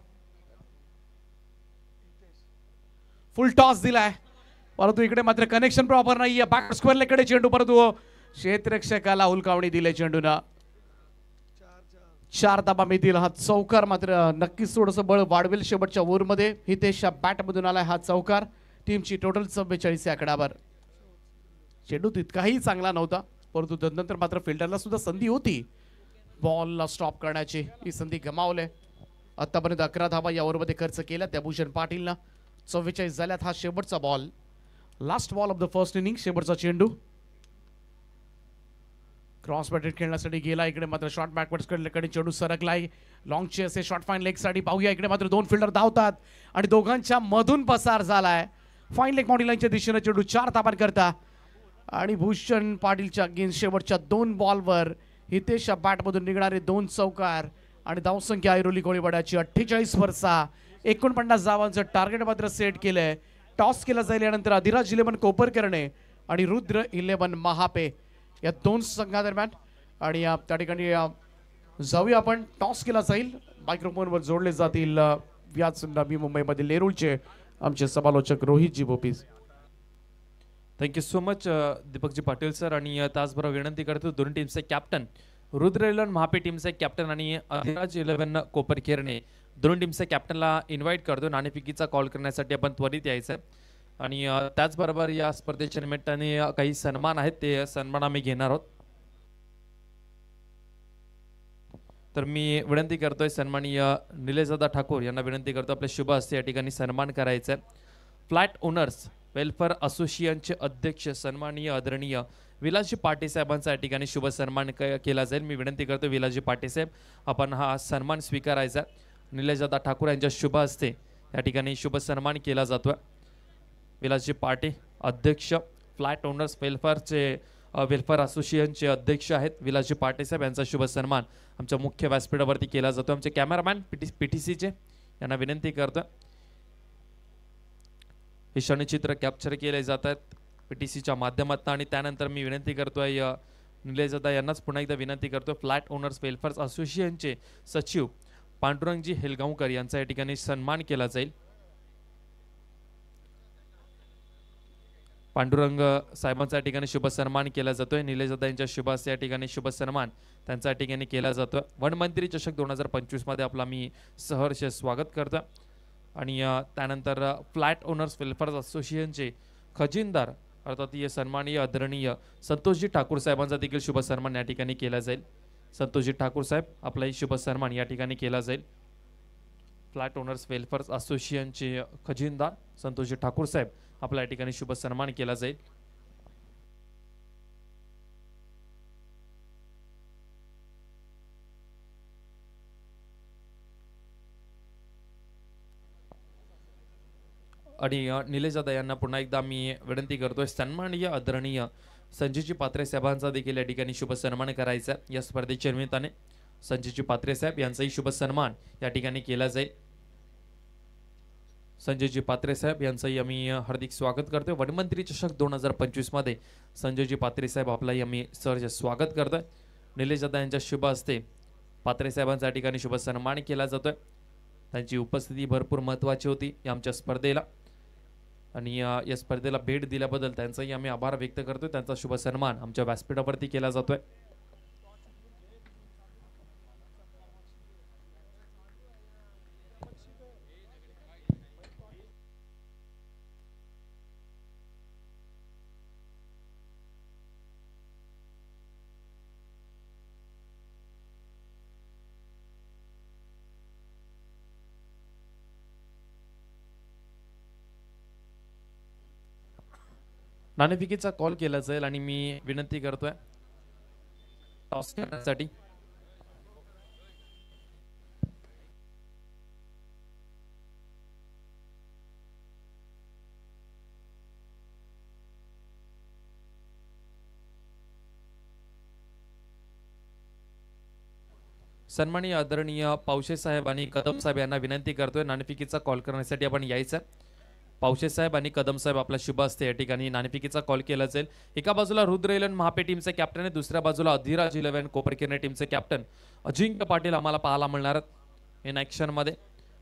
फुल टॉस दिलाय, परंतु इकडे मात्र कनेक्शन प्रॉपर नाहीये. बॅक स्क्वेअर कडे चेंडू, परंतु क्षेत्ररक्षकाला हुलकावणी दिले चेंडूनं. 4 धाबा मिळतील. हा चौकार मात्र नक्कीच थोडंसं बळ वाढवेल शेवटच्या ओव्हरमध्ये. हितेशच्या बॅटमधून आलाय हा चौकार. टीमची टोटल 44 या आकड्यावर. चेंडू तितकाही चांगला नव्हता, परंतु तदनंतर मात्र फिल्डरला सुद्धा संधी होती बॉलला स्टॉप करण्याची. ही संधी गमावले. आतापर्यंत 11 धावा या ओव्हरमध्ये खर्च केल्या त्या भूषण पाटीलनं. 44 झाल्यात. हा शेवटचा ball, last ball of the first inning. शेवटचा चेंडू क्रॉस बॅटेड खेळण्यासाठी गेला. इकडे मात्र शॉर्ट बॅकवर्ड्स कडे चेंडू सरकलाय. लॉंगचे असे शॉर्ट फाईन लेग साठी पाहूया. इकडे मात्र 2 फिल्डर धावतात आणि दोघांच्या मधून पसार झालाय. फाईन लेग बाउंड्री लाईनच्या दिशेने चेंडू 4 धाबांकरता आणि भूषण पाटीलच्या अगेन्स्ट शेवटच्या 2 बॉलवर हितेशच्या बॅटमधून निघणारे 2 चौकार आणि धावसंख्या ऐरोली गोळीबाराची 48 6. 49 धावांचं टार्गेट मात्र सेट केलंय. टॉस केला जाईल. यानंतर अधिराज 11 कोपरकर्णे आणि रुद्र 11 महापे या 2 संघादरम्यान. आणि त्या ठिकाणी जाऊया आपण. टॉस केला जाईल. मायक्रोफोनवर जोडले जातील याच नवी मुंबईमधील नेरूळचे आमचे समालोचक रोहितजी भोपीस. थँक्यू सो मच दीपकजी पाटील सर. आणि त्याचबरोबर विनंती करतो दोन्ही टीमचे कॅप्टन रुद्र 11 महापे टीमचे कॅप्टन आणि अधिराज 11 कोपरखेरणे दोन्ही टीमच्या कॅप्टनला इन्व्हाइट करतो नाणेफेकीचा कॉल करण्यासाठी. आपण त्वरित यायचं आहे. आणि त्याचबरोबर या स्पर्धेच्या निमित्ताने काही सन्मान आहेत, ते सन्मान आम्ही घेणार आहोत. तर मी विनंती करतोय सन्माननीय निलेशदादा ठाकूर यांना विनंती करतो आपल्या शुभ हस्ते या ठिकाणी सन्मान करायचा आहे. फ्लॅट ओनर्स वेलफेअर असोसिएशनचे अध्यक्ष सन्माननीय आदरणीय विलासजी पाटे साहेबांचा या ठिकाणी शुभ सन्मान केला जाईल. मी विनंती करतो विलासजी पाटे साहेब आपण हा सन्मान स्वीकारायचा. निलेशदादा ठाकूर यांच्या शुभ हस्ते या ठिकाणी शुभ सन्मान केला जातोय. विलासजी पाटे अध्यक्ष फ्लॅट ओनर्स वेलफेअर असोसिएशनचे अध्यक्ष आहेत विलासजी पाटे साहेब यांचा शुभ सन्मान आमच्या मुख्य व्यासपीठावरती केला जातो. आमचे कॅमेरामॅन पीटीसीचे यांना विनंती करतो हे क्षणचित्र कॅप्चर केले जात आहेत पीटीसीच्या माध्यमातून. आणि त्यानंतर मी विनंती करतोय निलेशदादा यांनाच पुन्हा एकदा विनंती करतोय फ्लॅट ओनर्स वेलफेअर असोसिएशनचे सचिव पांडुरंगजी हेलगावकर यांचा या ठिकाणी सन्मान केला जाईल. पांडुरंग साहेबांचा या ठिकाणी शुभ सन्मान केला जातोय. निलेश दादा यांच्या शुभ हस्ते या ठिकाणी शुभ सन्मान त्यांचा या ठिकाणी केला जातोय. वनमंत्री चषक 2025 मध्ये आपला मी सहर्ष स्वागत करतो. आणि त्यानंतर फ्लॅट ओनर्स वेलफेअर असोसिएशनचे खजिनदार अर्थात ये सन्माननीय आदरणीय संतोषजी ठाकूर साहेबांचा देखील शुभ सन्मान या ठिकाणी केला जाईल. संतोषजी ठाकूर साहेब आपलाही शुभ सन्मान या ठिकाणी केला जाईल. फ्लॅट ओनर्स वेलफेअर असोसिएशनचे खजिनदार संतोषजी ठाकूर साहेब आपल्या या ठिकाणी शुभ सन्मान केला जाईल. आणि निलेश दादा यांना पुन्हा एकदा मी विनंती करतोय सन्माननीय आदरणीय संजयजी पात्रे साहेबांचा देखील या ठिकाणी शुभ सन्मान करायचा. या स्पर्धेच्या निमित्ताने संजयजी पात्रे साहेब यांचाही शुभ सन्मान या ठिकाणी केला जाईल. संजयजी पात्रे साहेब यांचंही आम्ही हार्दिक स्वागत करतोय. वनमंत्री चषक 2025 मध्ये संजयजी पात्रे साहेब आपलाही आम्ही सहर्ष स्वागत करतोय. निलेश दादा यांच्या शुभ हस्ते पात्रे साहेबांचा या ठिकाणी शुभ सन्मान केला जातोय. त्यांची उपस्थिती भरपूर महत्त्वाची होती या आमच्या स्पर्धेला आणि या स्पर्धेला भेट दिल्याबद्दल त्यांचाही आम्ही आभार व्यक्त करतोय. त्यांचा शुभ सन्मान आमच्या व्यासपीठावरती केला जातोय. नाणेफेकीचा कॉल केला जाईल आणि मी विनंती करतोय टॉस करण्यासाठी. सन्माननीय आदरणीय पावशे साहेब आणि कदम साहेब यांना विनंती करतोय नाणेफेकीचा कॉल करण्यासाठी आपण यायचं. पावशे साहेब आणि कदम साहेब आपला शुभ असते या ठिकाणी नाणेफेकीचा कॉल केला जाईल. एका बाजूला रुद्र 11 महापे टीमचे कॅप्टन आहे, दुसऱ्या बाजूला अधिराज 11 कोपरकिरणे टीमचे कॅप्टन अजिंक्य पाटील आम्हाला पाहायला मिळणार इन ॲक्शन मध्ये.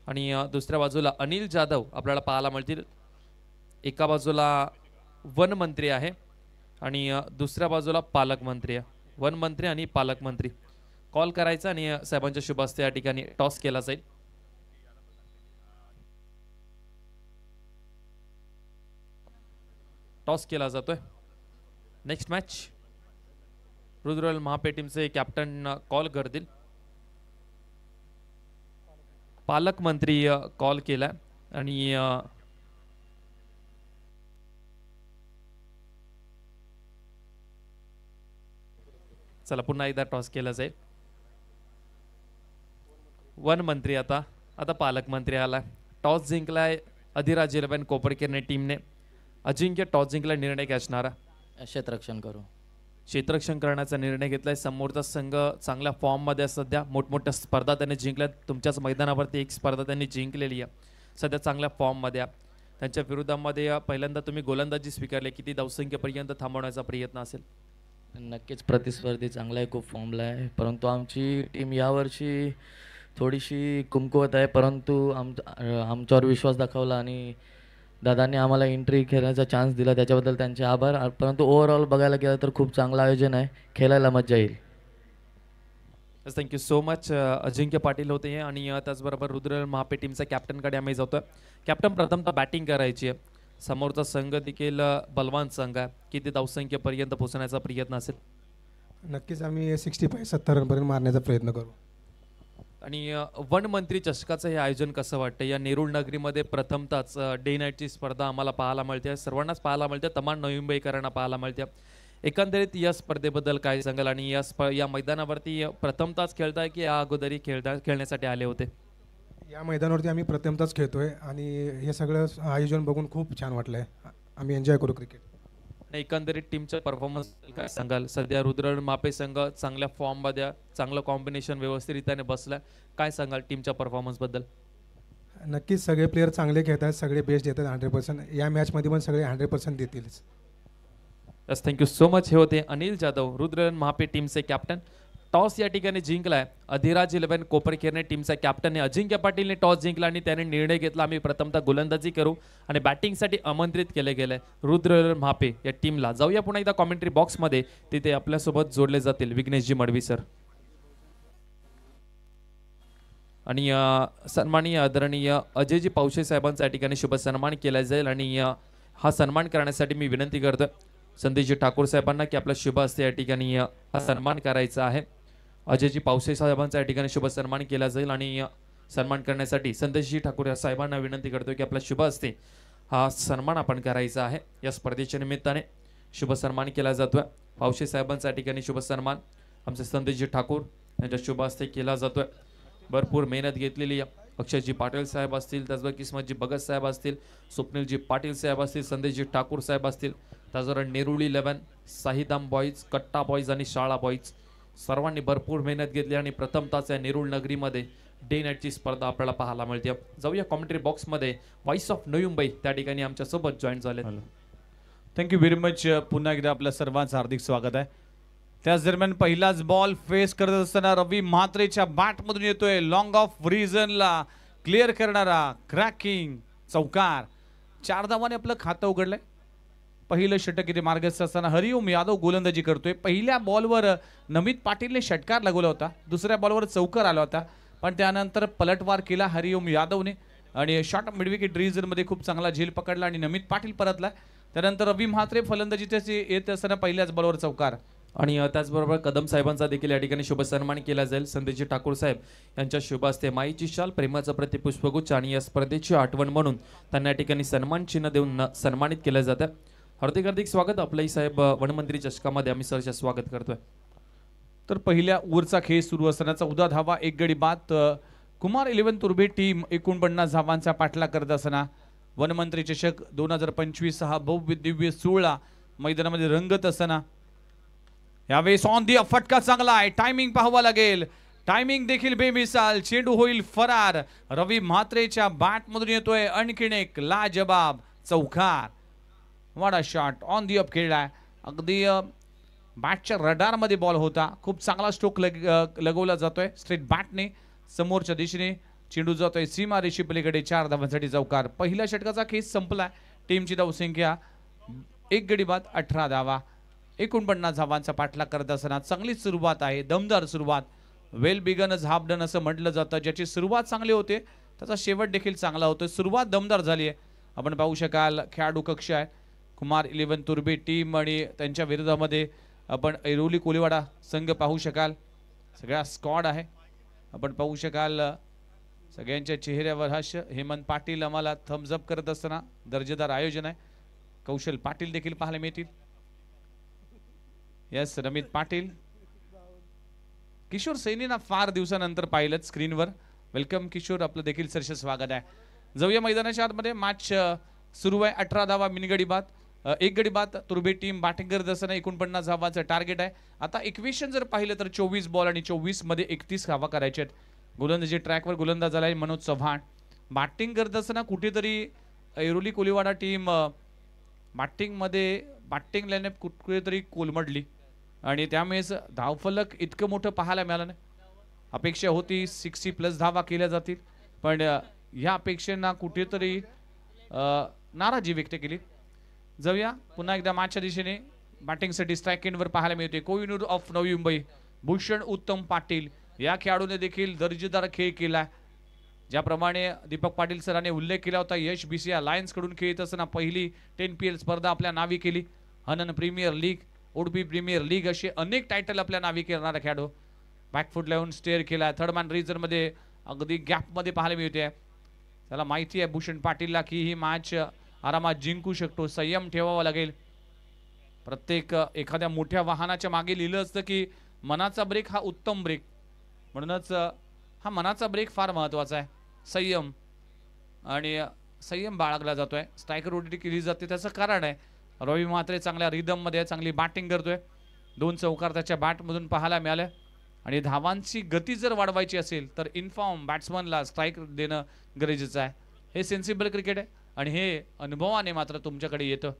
आणि दुसऱ्या बाजूला अनिल जाधव आपल्याला पाहायला मिळतील. एका बाजूला वन मंत्री आहे आणि दुसऱ्या बाजूला पालकमंत्री आहे. वन मंत्री आणि पालकमंत्री कॉल करायचा आणि साहेबांच्या शुभ हस्ते या ठिकाणी टॉस केला जाईल. टॉस केला जातोय. नेक्स्ट मॅच रुद्रवेल महापे टीमचे कॅप्टन कॉल करतील. पालकमंत्री कॉल केला आणि चला पुन्हा एकदा टॉस केला जाईल. वन मंत्री आता पालकमंत्री आला. टॉस जिंकलाय अधिराज 11 कोपरकिरणे टीमने. अजिंक्य टॉस जिंकला निर्णय घेणारा क्षेत्ररक्षण करू. क्षेत्ररक्षण करण्याचा निर्णय घेतलाय. समोरचा संघ चांगल्या फॉर्म मध्ये सध्या मोठमोठ्या स्पर्धा त्यांनी जिंकल्यात. तुमच्याच मैदानावरती एक स्पर्धा त्यांनी जिंकलेली आहे. सध्या चांगल्या फॉर्म मध्ये त्यांच्या विरोधामध्ये पहिल्यांदा तुम्ही गोलंदाजी स्वीकारली. किती धावसंख्येपर्यंत थांबवण्याचा प्रयत्न असेल? नक्कीच प्रतिस्पर्धी चांगला आहे, खूप फॉर्मला आहे. परंतु आमची टीम यावर्षी थोडीशी कमकुवत आहे. परंतु आमच्यावर विश्वास दाखवला आणि दादांनी आम्हाला एंट्री खेळण्याचा चान्स दिला, त्याच्याबद्दल त्यांचे आभार. परंतु ओव्हरऑल बघायला गेलं तर खूप चांगलं आयोजन आहे, खेळायला मजा येईल. Thank you so much. Ajinkya Patil होते आणि त्याचबरोबर रुद्र महापे टीमच्या कॅप्टनकडे आम्ही जातोय. कॅप्टन प्रथमतः बॅटिंग करायची आहे. समोरचा संघ देखील बलवान संघ आहे. किती धावसंख्येपर्यंत पोहोचण्याचा प्रयत्न असेल? नक्कीच आम्ही 65-70 रनपर्यंत मारण्याचा प्रयत्न करू. आणि वन मंत्री चषकाचं हे आयोजन कसं वाटतं? या नेरूळ नगरीमध्ये प्रथमतःच डे नाईटची स्पर्धा आम्हाला पाहायला मिळते, सर्वांनाच पाहायला मिळते, तमाम नवी मुंबईकरांना पाहायला मिळते. एकंदरीत या स्पर्धेबद्दल काय सांगाल? आणि या मैदानावरती प्रथमतःच खेळताय की या अगोदरी खेळण्यासाठी आले होते? या मैदानावरती आम्ही प्रथमतःच खेळतोय आणि हे सगळं आयोजन बघून खूप छान वाटलंय. आम्ही एन्जॉय करू क्रिकेट. एकंदरीत टीमचा परफॉर्मन्स काय सांगाल? सध्या रुद्र मापे संघ चांगल्या फॉर्म मध्ये, चांगलं कॉम्बिनेशन व्यवस्थितरित्याने बसलं. काय सांगाल टीमच्या परफॉर्मन्स बद्दल? नक्कीच सगळे प्लेयर चांगले खेळतात, सगळे बेस्ट देतात 100%. या मॅचमध्ये पण सगळे 100% देतीलच. Thank you so much. हे होते अनिल जाधव, रुद्र महापे टीमचे कॅप्टन. टॉस या ठिकाणी जिंकलाय अधिराज 11 कोपरखेरणे टीमचा कॅप्टन अजिंक्य पाटीलने टॉस जिंकला आणि त्याने निर्णय घेतला आम्ही प्रथमतः गोलंदाजी करू आणि बॅटिंगसाठी आमंत्रित केले गेले रुद्र म्हापे या टीमला. जाऊया पुन्हा एकदा कॉमेंट्री बॉक्समध्ये, तिथे आपल्यासोबत जोडले जातील विघ्नेशजी मडवी सर आणि सन्माननीय आदरणीय अजयजी पावशे साहेबांचा या ठिकाणी शुभ सन्मान केला जाईल आणि हा सन्मान करण्यासाठी मी विनंती करतोय संदेशजी ठाकूर साहेबांना की आपला शुभ हस्ते या ठिकाणी हा सन्मान करायचा आहे. अजयजी पावसे साहेबांचा या ठिकाणी शुभ सन्मान केला जाईल आणि सन्मान करण्यासाठी संदेशजी ठाकूर या साहेबांना विनंती करतोय की आपला शुभ हस्ते हा सन्मान आपण करायचा आहे. या स्पर्धेच्या निमित्ताने शुभ सन्मान केला जातोय. पावसे साहेबांचा या ठिकाणी शुभ सन्मान आमचे संदेशजी ठाकूर यांच्या शुभ हस्ते केला जातोय. भरपूर मेहनत घेतलेली अक्षयजी पाटील साहेब असतील, त्याचबरोबर किस्मतजी भगत साहेब असतील, स्वप्नीलजी पाटील साहेब असतील, संदेशजी ठाकूर साहेब असतील, त्याचबरोबर नेरुळी 11, साहिदाम बॉईज, कट्टा बॉईज आणि शाळा बॉईज सर्वांनी भरपूर मेहनत घेतली आणि प्रथमतःच या नेरुळ नगरीमध्ये डे नाईटची स्पर्धा आपल्याला पाहायला मिळते. जाऊया कॉमेंट्री बॉक्समध्ये. व्हॉइस ऑफ नवी मुंबई त्या ठिकाणी आमच्या सोबत जॉईन झाले. Thank you very much. पुन्हा एकदा आपल्या सर्वांचं हार्दिक स्वागत आहे. त्याच दरम्यान पहिलाच बॉल फेस करत असताना रवी म्हात्रेच्या बॅटमधून येतोय लॉंग ऑफ रिजनला क्लिअर करणारा क्रॅकिंग चौकार. 4 धावाने आपलं खातं उघडलंय. पहिलं षटक इथे मार्गस्थ असताना हरिओम यादव गोलंदाजी करतोय. पहिल्या बॉलवर नमित पाटीलने षटकार लगवला होता, दुसऱ्या बॉलवर चौकार आला होता, पण त्यानंतर पलटवार केला हरिओम यादवने आणि शॉट मिडविकेट रिजनमध्ये खूप चांगला झेल पकडला आणि नमित पाटील परतला. त्यानंतर रवी म्हात्रे फलंदाजीचे येत असताना पहिल्याच बॉलवर चौकार. आणि त्याचबरोबर कदम साहेबांचा देखील या ठिकाणी शुभ सन्मान केला जाईल. संदेशजी ठाकूर साहेब यांच्या शुभ हस्ते माईची शाल, प्रेमाचा प्रतिपुष्पगुच्छ आणि या स्पर्धेची आठवण म्हणून त्यांना या ठिकाणी सन्मान चिन्ह देऊन सन्मानित केलं जातं. हार्दिक हार्दिक स्वागत आपलंही साहेब वनमंत्री चषकामध्ये आम्ही सरच्या स्वागत करतोय. तर पहिल्या ओव्हरचा खेळ सुरू असताना 14 धावा 1 गडी बाद. कुमार 11 तुर्भे टीम 49 धावांचा पाठलाग करत असताना वनमंत्री चषक 2025 हा भव्य दिव्य सोहळा मैदानामध्ये रंगत असताना यावेळेस ऑन दी फटका चांगला आहे. टायमिंग पाहावा लागेल, टायमिंग देखील बेमिसाल. चेंडू होईल फरार. रवी म्हात्रेच्या बॅटमधून येतोय आणखीन एक लाजबाब चौकार. वाडा शॉट ऑन दी अप खेळलाय. अगदी बॅटच्या रडारमध्ये बॉल होता. खूप चांगला स्ट्रोक लगवला जातोय स्ट्रेट बॅटने. समोरच्या दिशेने चेंडू जातोय सीमा रेषे पलीकडे. 4 धावांसाठी चौकार. पहिल्या षटकाचा खेळ संपला. टीमची धावसंख्या 1 गडी बाद 18 धावा. 49 धावांचा पाठलाग करत असताना चांगली सुरुवात आहे, दमदार सुरुवात. Well begun is half done असं म्हटलं जातं. ज्याची सुरुवात चांगली होते त्याचा शेवट देखील चांगला होतो. सुरुवात दमदार झाली आहे. आपण पाहू शकाल खेळाडू कक्ष आहे कुमार 11 तुर्भे टीम आणि त्यांच्या विरोधामध्ये आपण ऐरोली कोलीवाडा संघ पाहू शकाल. सगळा स्क्वॉड आहे. आपण पाहू शकाल सगळ्यांच्या चेहऱ्यावर हास्य. हेमंत पाटील आम्हाला थम्स अप करत असताना दर्जेदार आयोजन आहे. कौशल पाटील देखील पाहायला मिळतील. यस रमित पाटील. किशोर सैनीना फार दिवसानंतर पाहिलं स्क्रीनवर. वेलकम किशोर, आपलं देखील सरस स्वागत आहे. जाऊया मैदानाच्या आतमध्ये. मॅच सुरू आहे. 18 धावा मिनिगडी बाद 1 गडी बाद. तुर्भे टीम बॅटिंग करत असताना 49 धावांचं टार्गेट आहे. आता इक्वेशन जर पाहिलं तर 24 बॉल आणि 24 मध्ये 31 धावा करायच्या आहेत. गोलंदाजी ट्रॅकवर गोलंदाज झाला आहे मनोज चव्हाण. बॅटिंग करत असताना कुठेतरी Airoli Koliwada team batting line-up कुठेतरी कोलमडली आणि त्यामुळेच धावफलक इतकं मोठं पाहायला मिळालं नाही. अपेक्षा होती 60+ धावा केल्या जातील, पण ह्या अपेक्षांना कुठेतरी नाराजी व्यक्त केली. जाऊया पुन्हा एकदा मॅचच्या दिशेने. बॅटिंगसाठी स्ट्राईक एंडवर पाहायला मिळते कोहिनूर ऑफ नवी मुंबई भूषण उत्तम पाटील या खेळाडूने देखील दर्जेदार खेळ केला. ज्याप्रमाणे दीपक पाटील सरांनी उल्लेख केला होता, यश BCI लायन्स कडून खेळत असताना पहिली 10PL स्पर्धा आपल्या नावी केली. Hanan premier league, Udupi premier league असे अनेक टायटल आपल्या नावी करणारा खेळाडू. बॅकफूट लावून स्टेअर केला. थर्ड मॅन रिजन मध्ये अगदी गॅपमध्ये पाहायला मिळते. त्याला माहिती आहे भूषण पाटीलला की ही मॅच आरामात जिंकू शकतो. संयम ठेवावा लागेल. प्रत्येक एखाद्या मोठ्या वाहनाच्या मागे लिहिलं असतं की मनाचा ब्रेक हा उत्तम ब्रेक. म्हणूनच हा मनाचा ब्रेक फार महत्त्वाचा आहे. संयम आणि संयम बाळगला जातोय. स्ट्रायकर रोटेट केली जाते. त्याचं कारण आहे रवी म्हात्रे चांगल्या रिदम मध्ये चांगली बॅटिंग करतोय. 2 चौकार त्याच्या बॅटमधून पाहायला मिळाले आणि धावांची गती जर वाढवायची असेल तर इनफॉर्म बॅट्समनला स्ट्राईक देणं गरजेचं आहे. हे सेन्सिबल क्रिकेट आहे आणि हे अनुभवाने मात्र तुमच्याकडे येतं.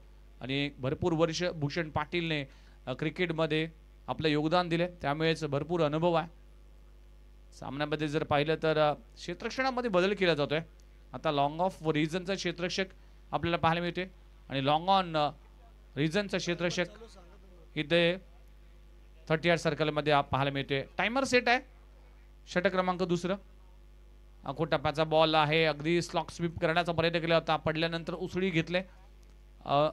आणि भरपूर वर्ष भूषण पाटीलने क्रिकेटमध्ये आपलं योगदान दिले, त्यामुळेच भरपूर अनुभव आहे. सामन्यामध्ये जर पाहिलं तर क्षेत्ररक्षणामध्ये बदल केला जातोय. आता लॉंग ऑफ रिजनचा क्षेत्ररक्षक आपल्याला पाहायला मिळते आणि लॉंग ऑन रिजनचा क्षेत्ररक्षक इथे 30 यार्ड सर्कलमध्ये पाहायला मिळते. टायमर सेट आहे. षटक क्रमांक दुसरं. टप्प्याचा बॉल आहे. अगदी स्लॉक स्वीप करण्याचा प्रयत्न केला होता, पडल्यानंतर उसळी घेतले.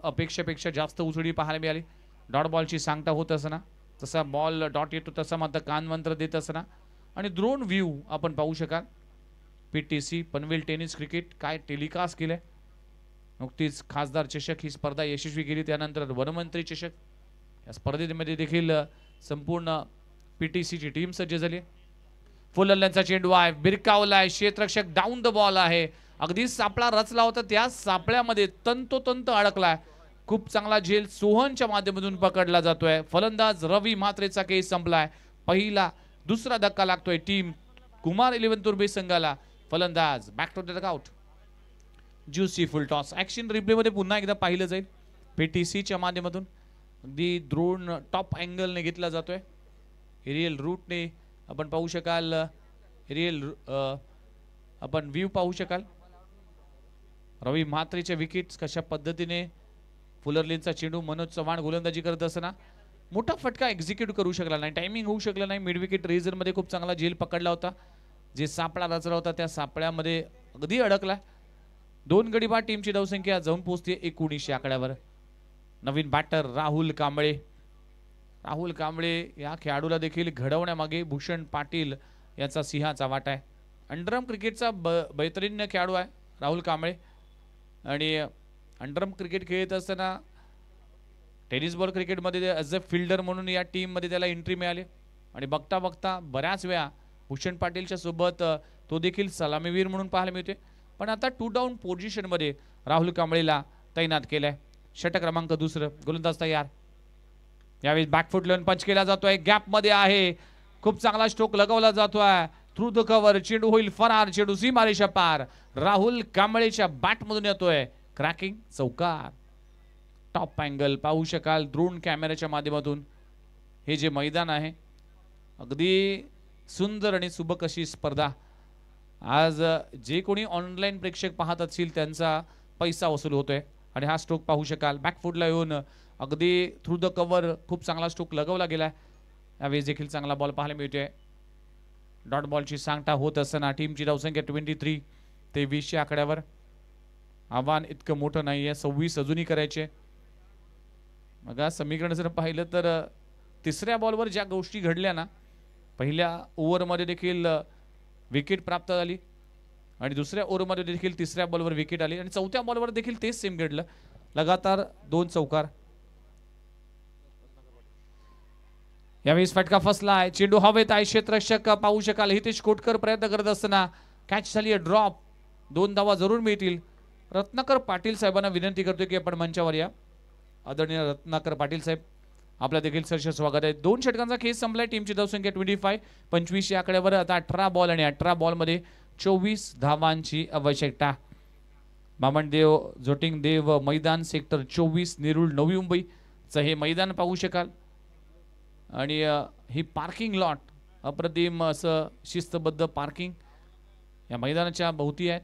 अपेक्षेपेक्षा जास्त उसळी पाहायला मिळाली. डॉट बॉलची सांगता होत असताना तसा बॉल डॉट येतो तसा मात्र कानमंत्र देत असताना आणि ड्रोन व्ह्यू आपण पाहू शकाल. PTC पनवेल टेनिस क्रिकेट काय टेलिकास्ट केलंय. नुकतीच खासदार चषक ही स्पर्धा यशस्वी केली, त्यानंतर वनमंत्री चषक या स्पर्धेमध्ये देखील संपूर्ण PTCची टीम सज्ज झाली. फुलल्ल्यांचा चेंडू आहे, बिरकावलाय, क्षेत्ररक्षक डाऊन द बॉल आहे. अगदी सापळा रचला होता, त्या सापळ्यामध्ये तंतोतंत अडकलाय. खूप चांगला झेल सोहनच्या माध्यमातून पकडला जातोय. फलंदाज रवी म्हात्रेचा केस संपलाय. पहिला दुसरा धक्का लागतोय टीम कुमार 11 तुर्बे संघाला. फलंदाज back to the dugout. Juicy full toss action replay मध्ये पुन्हा एकदा पाहिलं जाईल. PTCच्या माध्यमातून अगदी ड्रोन टॉप अँगलने घेतला जातोय. एरियल रूटने आपण पाहू शकाल. एरियल आपण व्ह्यू पाहू शकाल. रवी म्हात्रेच्या विकेट्स कशा पद्धतीने फुलरलींचा चेंडू मनोज चव्हाण गोलंदाजी करत असताना मोठा फटका एक्झिक्यूट करू शकला नाही, टायमिंग होऊ शकला नाही. मिड विकेट रेझर मध्ये खूप चांगला झेल पकडला होता. जे सापळा रचला होता त्या सापळ्यामध्ये अगदी अडकला. 2 गडी बाद टीमची धावसंख्या जाऊन पोहोचते 19 आकड्यावर. नवीन बॅटर राहुल कांबळे. राहुल कांबळे या खेळाडूला देखील घडवण्यामागे भूषण पाटील याचा सिंहाचा वाटा आहे. अंडरआर्म क्रिकेटचा बेहतरीन खेळाडू आहे राहुल कांबळे आणि अंडरआर्म क्रिकेट खेळत असताना टेनिस बॉल क्रिकेटमध्ये ॲज अ फिल्डर म्हणून या टीममध्ये त्याला एंट्री मिळाली आणि बघता बघता बऱ्याच वेळा भूषण पाटीलच्या सोबत तो देखील सलामीवीर म्हणून पाहायला मिळते. पण आता 2 डाऊन पोझिशनमध्ये राहुल कांबळेला तैनात केलंय. षटक क्रमांक दुसरं. गोलंदाज तयार. यावेळी बॅकफुट लावून पंच केला जातोय. गॅप मध्ये आहे. खूप चांगला स्ट्रोक लगावला जातोय. थ्रू द कव्हर चेंडू होईल फरार. चेंडू सीमारेषा पार. राहुल कांबळेच्या बॅट मधून येतोय क्रॅकिंग चौकार. टॉप अँगल पाहू शकाल ड्रोन कॅमेऱ्याच्या माध्यमातून. हे जे मैदान आहे अगदी सुंदर आणि सुबक अशी स्पर्धा. आज जे कोणी ऑनलाईन प्रेक्षक पाहत असतील त्यांचा पैसा वसूल होतोय आणि हा स्ट्रोक पाहू शकाल. बॅकफुटला येऊन अगदी थ्रू द कव्हर खूप चांगला स्ट्रोक लगवला गेलाय. यावेळेस देखील चांगला बॉल पाहायला मिळतोय. डॉट बॉलची सांगता होत असताना टीमची धावसंख्या 23 ते 20 आकड्यावर. आव्हान इतकं मोठं नाहीये, 26 अजूनही करायचे. मग समीकरण जर पाहिलं तर तिसऱ्या बॉलवर ज्या गोष्टी घडल्या ना, पहिल्या ओव्हरमध्ये देखील विकेट प्राप्त झाली आणि दुसऱ्या ओव्हरमध्ये देखील तिसऱ्या बॉलवर विकेट आली आणि चौथ्या बॉलवर देखील तेच सेम घडलं. लगातार 2 चौकार. यावेळेस फटका फसला आहे. चेंडू हवेत आहे. क्षेत्ररक्षक पाहू शकाल हितेश कोटकर प्रयत्न करत असताना कॅच झाली आहे. ड्रॉप. 2 धावा जरूर मिळतील. रत्नाकर पाटील साहेबांना विनंती करतो की आपण मंचावर या. आदरणीय रत्नाकर पाटील साहेब आपल्या देखील सरस स्वागत आहे. 2 षटकांचा खेळ संपलाय. टीमची धावसंख्या 25 या आकड्यावर. आता 18 बॉल आणि 18 बॉल मध्ये 24 धावांची आवश्यकता. बामणदेव जोटिंग देव मैदान सेक्टर 24 नेरुळ नवी मुंबईचं हे मैदान पाहू शकाल आणि ही पार्किंग लॉट अप्रतिम असं शिस्तबद्ध पार्किंग या मैदानाच्या भोवती आहे.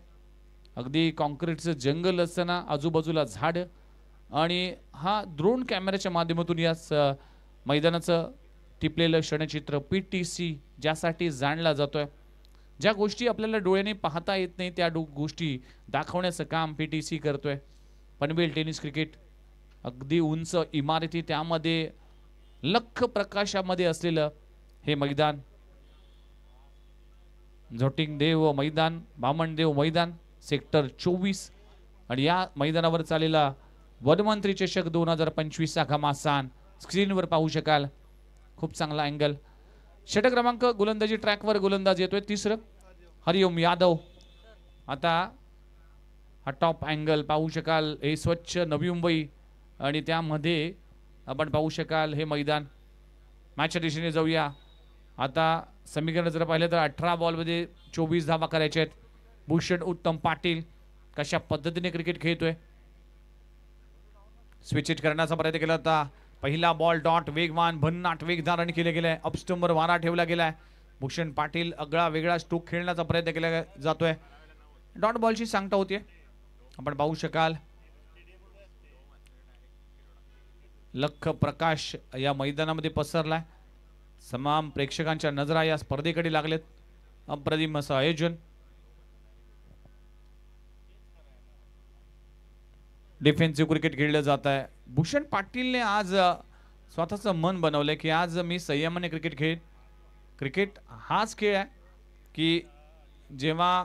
अगदी कॉन्क्रीटचं जंगल असताना आजूबाजूला झाड आणि हा ड्रोन कॅमेऱ्याच्या माध्यमातून या मैदानाचं टिपलेलं क्षणचित्र PTC ज्यासाठी जाणला जातोय. ज्या गोष्टी आपल्याला डोळ्याने पाहता येत नाही त्या गोष्टी दाखवण्याचं काम PTC करतोय. पनवेल टेनिस क्रिकेट अगदी उंच इमारती त्यामध्ये लख प्रकाशामध्ये असलेलं हे मैदान. झोटिंग देव मैदान, बामणदेव मैदान सेक्टर 24 आणि या मैदानावर चाललेला वनमंत्री चषक 2025 चा घमासान स्क्रीनवर पाहू शकाल. खूप चांगला अँगल. षटक क्रमांक गोलंदाजी ट्रॅकवर गोलंदाज येतोय तिसरं हरिओम यादव. आता हा टॉप अँगल पाहू शकाल. हे स्वच्छ नवी मुंबई आणि त्यामध्ये आपण पाहू शकाल हे मैदान. मॅचच्या दिशेने जाऊया. आता समीकरण जर पाहिलं तर 18 बॉलमध्ये 24 धावा करायच्या आहेत. भूषण उत्तम पाटील कशा पद्धतीने क्रिकेट खेळतोय. स्विच इट करण्याचा प्रयत्न केला होता. पहिला बॉल डॉट वेगवान भन्नाट वेगदार रन केले गेले. अपस्टंबर वारा ठेवला गेलाय. भूषण पाटील आगळा वेगळा स्ट्रोक खेळण्याचा प्रयत्न केला जातोय. डॉट बॉलची सांगता होतीये. आपण पाहू शकाल लख प्रकाश या मैदानामध्ये पसरलाय. तमाम प्रेक्षकांच्या नजरा या स्पर्धेकडे लागलेत. अप्रतिम असं आयोजन. डिफेन्सिव्ह क्रिकेट खेळलं जात आहे. भूषण पाटीलने आज स्वतःचं मन बनवलंय की आज मी संयमाने क्रिकेट खेळेन. क्रिकेट हाच खेळ आहे की जेव्हा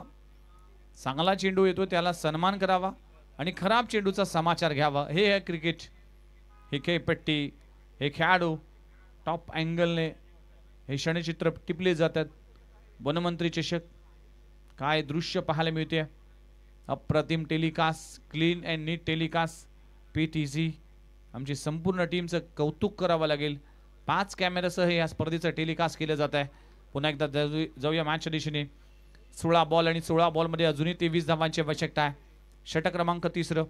चांगला चेंडू येतो त्याला सन्मान करावा आणि खराब चेंडूचा समाचार घ्यावा. हे आहे क्रिकेट. हे खेळपट्टी, हे खेळाडू टॉप अँगलने हे क्षणचित्र टिपले जातात. वनमंत्री चषक काय दृश्य पाहायला मिळते. अप्रतिम telecast, clean and neat telecast. PTZ आमची संपूर्ण टीमचं कौतुक करावं लागेल. 5 कॅमेरासह या स्पर्धेचं टेलिकास्ट केलं जात आहे. पुन्हा एकदा जाऊया मॅचच्या दिशेने. 16 बॉल आणि 16 बॉलमध्ये अजूनही 23 धावांची आवश्यकता आहे. षटक क्रमांक 3.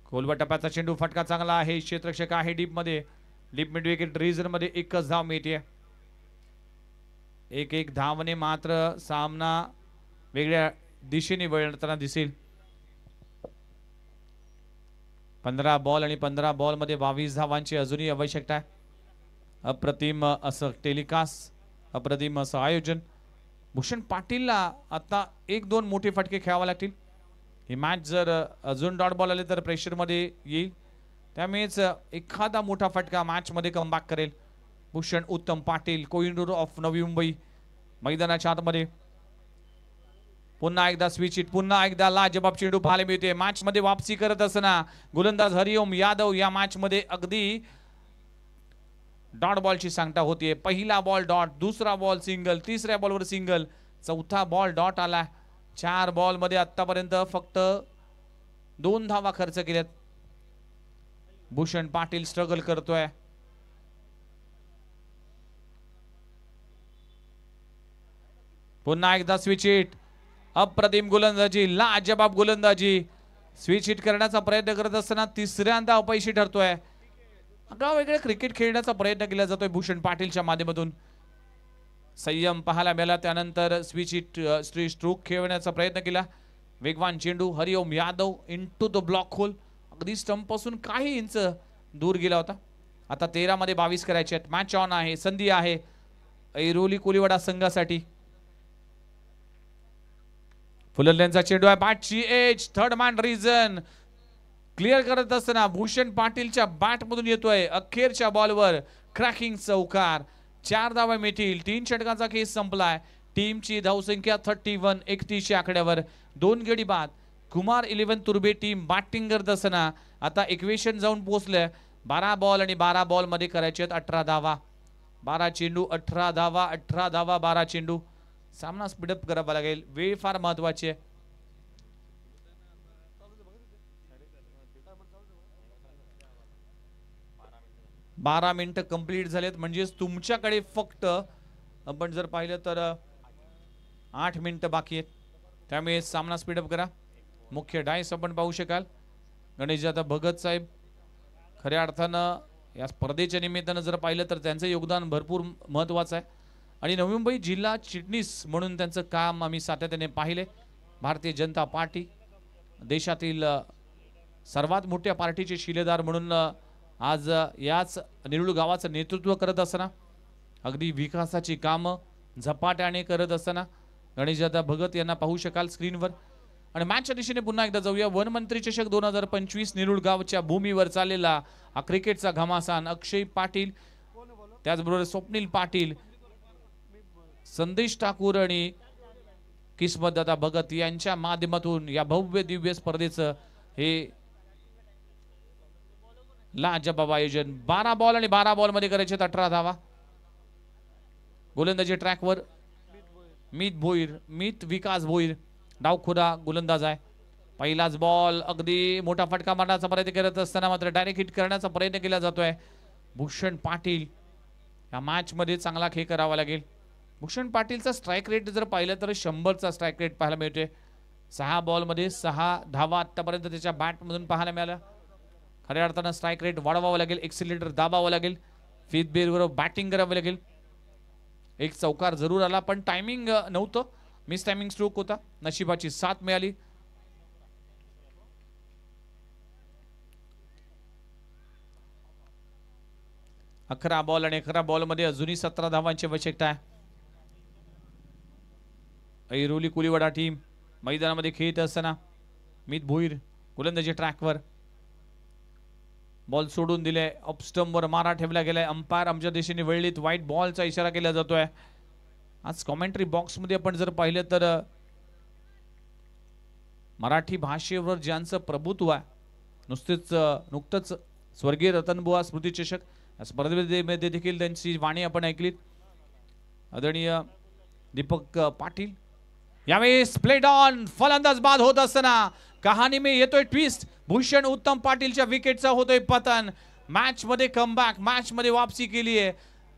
खोलवा टप्प्याचा चेंडू फटका चांगला आहे. क्षेत्ररक्षक आहे डीप मध्ये. डीप मिड विकेट रिझन मध्ये एकच धाव मिळते. एक धावने मात्र सामना वेगळ्या दिशेने वळताना दिसेल. 15 बॉल आणि 15 बॉल मध्ये 22 धावांची अजूनही आवश्यकता आहे. अप्रतिम असं टेलिकास्ट, अप्रतिम असं आयोजन. भूषण पाटीलला आता 1-2 मोठे फटके खेळावे लागतील. ही मॅच जर अजून डॉट बॉल आले तर प्रेशर मध्ये येईल. त्यामुळेच एखादा मोठा फटका मॅच मध्ये कमबॅक करेल भूषण उत्तम पाटील. कोइंडूर ऑफ नवी मुंबई मैदानाच्या आतमध्ये. पुन्हा एकदा स्विच हिट, पुन्हा एकदा लाजबाब चेंडू पाहायला मिळते. मॅच मध्ये वापसी करत असताना गोलंदाज हरिओम यादव या मॅच मध्ये अगदी डॉट बॉलची सांगता होतीये. पहिला बॉल डॉट, दुसरा बॉल सिंगल, तिसऱ्या बॉलवर सिंगल, चौथा बॉल डॉट आला. 4 बॉल मध्ये आतापर्यंत फक्त 2 धावा खर्च केल्यात. भूषण पाटील स्ट्रगल करतोय. पुन्हा एकदा स्विच हिट. अप्रतिम गोलंदाजी, लाजबाब गोलंदाजी. स्विच हिट करण्याचा प्रयत्न करत असताना तिसऱ्यांदा अपयशी ठरतोय. आगळा वेगळा क्रिकेट खेळण्याचा प्रयत्न केला जातोय भूषण पाटीलच्या माध्यमातून. संयम पाहायला मिळाला. त्यानंतर स्विच हिट स्ट्रोक खेळण्याचा प्रयत्न केला. वेगवान चेंडू Hariom Yadav into the block hole. अगदी स्टंप पासून काही इंच दूर गेला होता. आता 13 मध्ये 22 करायचे आहेत. मॅच ऑन आहे. संधी आहे ऐरोली कोलिवाडा संघासाठी. फुलरल्यांचा चेंडू आहे. बॅटची edge, third man region clear करत असताना भूषण पाटीलच्या बॅट मधून येतोय. अखेरच्या बॉलवर क्रॅकिंग चौकार. 4 धावा मिळतील. 3 षटकांचा केस संपलाय. टीमची धावसंख्या 31, 31च्या आकड्यावर. 2 गडी बाद. कुमार 11 तुर्बे टीम बॅटिंग करत असताना आता इक्वेशन जाऊन पोहोचले. 12 बॉल आणि 12 बॉल मध्ये करायचे 18 धावा. 12 चेंडू 18 धावा, 18 धावा 12 चेंडू. सामना स्पीडअप करावा लागेल. वेळ फार महत्वाची आहे. बारा मिनिटं कंप्लीट झालेत. म्हणजेच तुमच्याकडे फक्त आपण जर पाहिलं तर 8 मिनिटं बाकी आहेत. त्यामुळे सामना स्पीडअप करा. मुख्य डायस आपण पाहू शकाल. गणेशदादा भगत साहेब खऱ्या अर्थानं या स्पर्धेच्या निमित्तानं जर पाहिलं तर त्यांचं योगदान भरपूर महत्त्वाचं आहे. आणि नवी मुंबई जिल्हा चिटणीस म्हणून त्यांचं काम आम्ही सातत्याने पाहिले. भारतीय जनता पार्टी देशातील सर्वात मोठ्या पार्टीचे शिलेदार म्हणून आज याच निरुळ गावाचं नेतृत्व करत असताना अगदी विकासाची कामं झपाट्याने करत असताना गणेशदादा भगत यांना पाहू शकाल स्क्रीनवर. आणि मॅचच्या दिशेने पुन्हा एकदा जाऊया. वनमंत्री चषक 2025 निरुळ गावच्या भूमीवर चाललेला हा क्रिकेटचा घमासान. अक्षय पाटील, त्याचबरोबर स्वप्नील पाटील, संदेश ठाकूर आणि किस्मतदादा भगत यांच्या माध्यमातून या भव्य दिव्य स्पर्धेचं हे लाजबाब आयोजन. 12 बॉल आणि 12 बॉल मध्ये करायचे 18 धावा. गोलंदाजी ट्रॅकवर मीत विकास भोईर डावखुरा गोलंदाज आहे. पहिलाच बॉल अगदी मोठा फटका मारण्याचा प्रयत्न करत असताना मात्र डायरेक्ट हिट करण्याचा प्रयत्न केला जातोय. भूषण पाटील या मॅच मध्ये चांगला खेळ करावा लागेल. भूषण पाटीलचा स्ट्राइक रेट जर पाहिलं तर 100चा स्ट्राइक रेट पाहायला मिळतोय. 6 बॉल मध्ये 6 धावा आतापर्यंत त्याच्या बॅट मधून पाहायला मिळाल्या. खऱ्या अर्थानं स्ट्राईक रेट वाढवावा लागेल, एक्सिलेटर दाबावं लागेल, फिफ्थ बेरवर बॅटिंग करावी लागेल. एक चौकार जरूर आला पण टायमिंग नव्हतं, मिस टायमिंग स्ट्रोक होता, नशिबाची साथ मिळाली. अकरा बॉल आणि 11 बॉल मध्ये अजूनही 17 धावांची आवश्यकता आहे. ऐरोली कुलीवाडा टीम मैदानामध्ये खेळत असताना मित भोईर गोलंदाजी ट्रॅकवर, बॉल सोडून दिले, ऑफ स्टंपवर मारा ठेवला गेलाय. अंपायर आमच्या दिशेने वळलीत, व्हाईट बॉलचा इशारा केला जातोय. आज कॉमेंट्री बॉक्स मध्ये आपण जर पाहिलं तर मराठी भाषेवर ज्यांचं प्रभुत्व आहे, नुकतंच स्वर्गीय रतनबुवा स्मृती चषक स्पर्धेमध्ये देखील त्यांची वाणी आपण ऐकलीत. आदरणीय दीपक पाटील यावेळेस प्लेड ऑन, फलंदाज बाद होत असताना कहाणी में येतोय ट्विस्ट. भूषण उत्तम पाटीलच्या विकेटचा होतोय पतन. मॅच मध्ये कमबॅक, मॅच मध्ये वापसी केली आहे.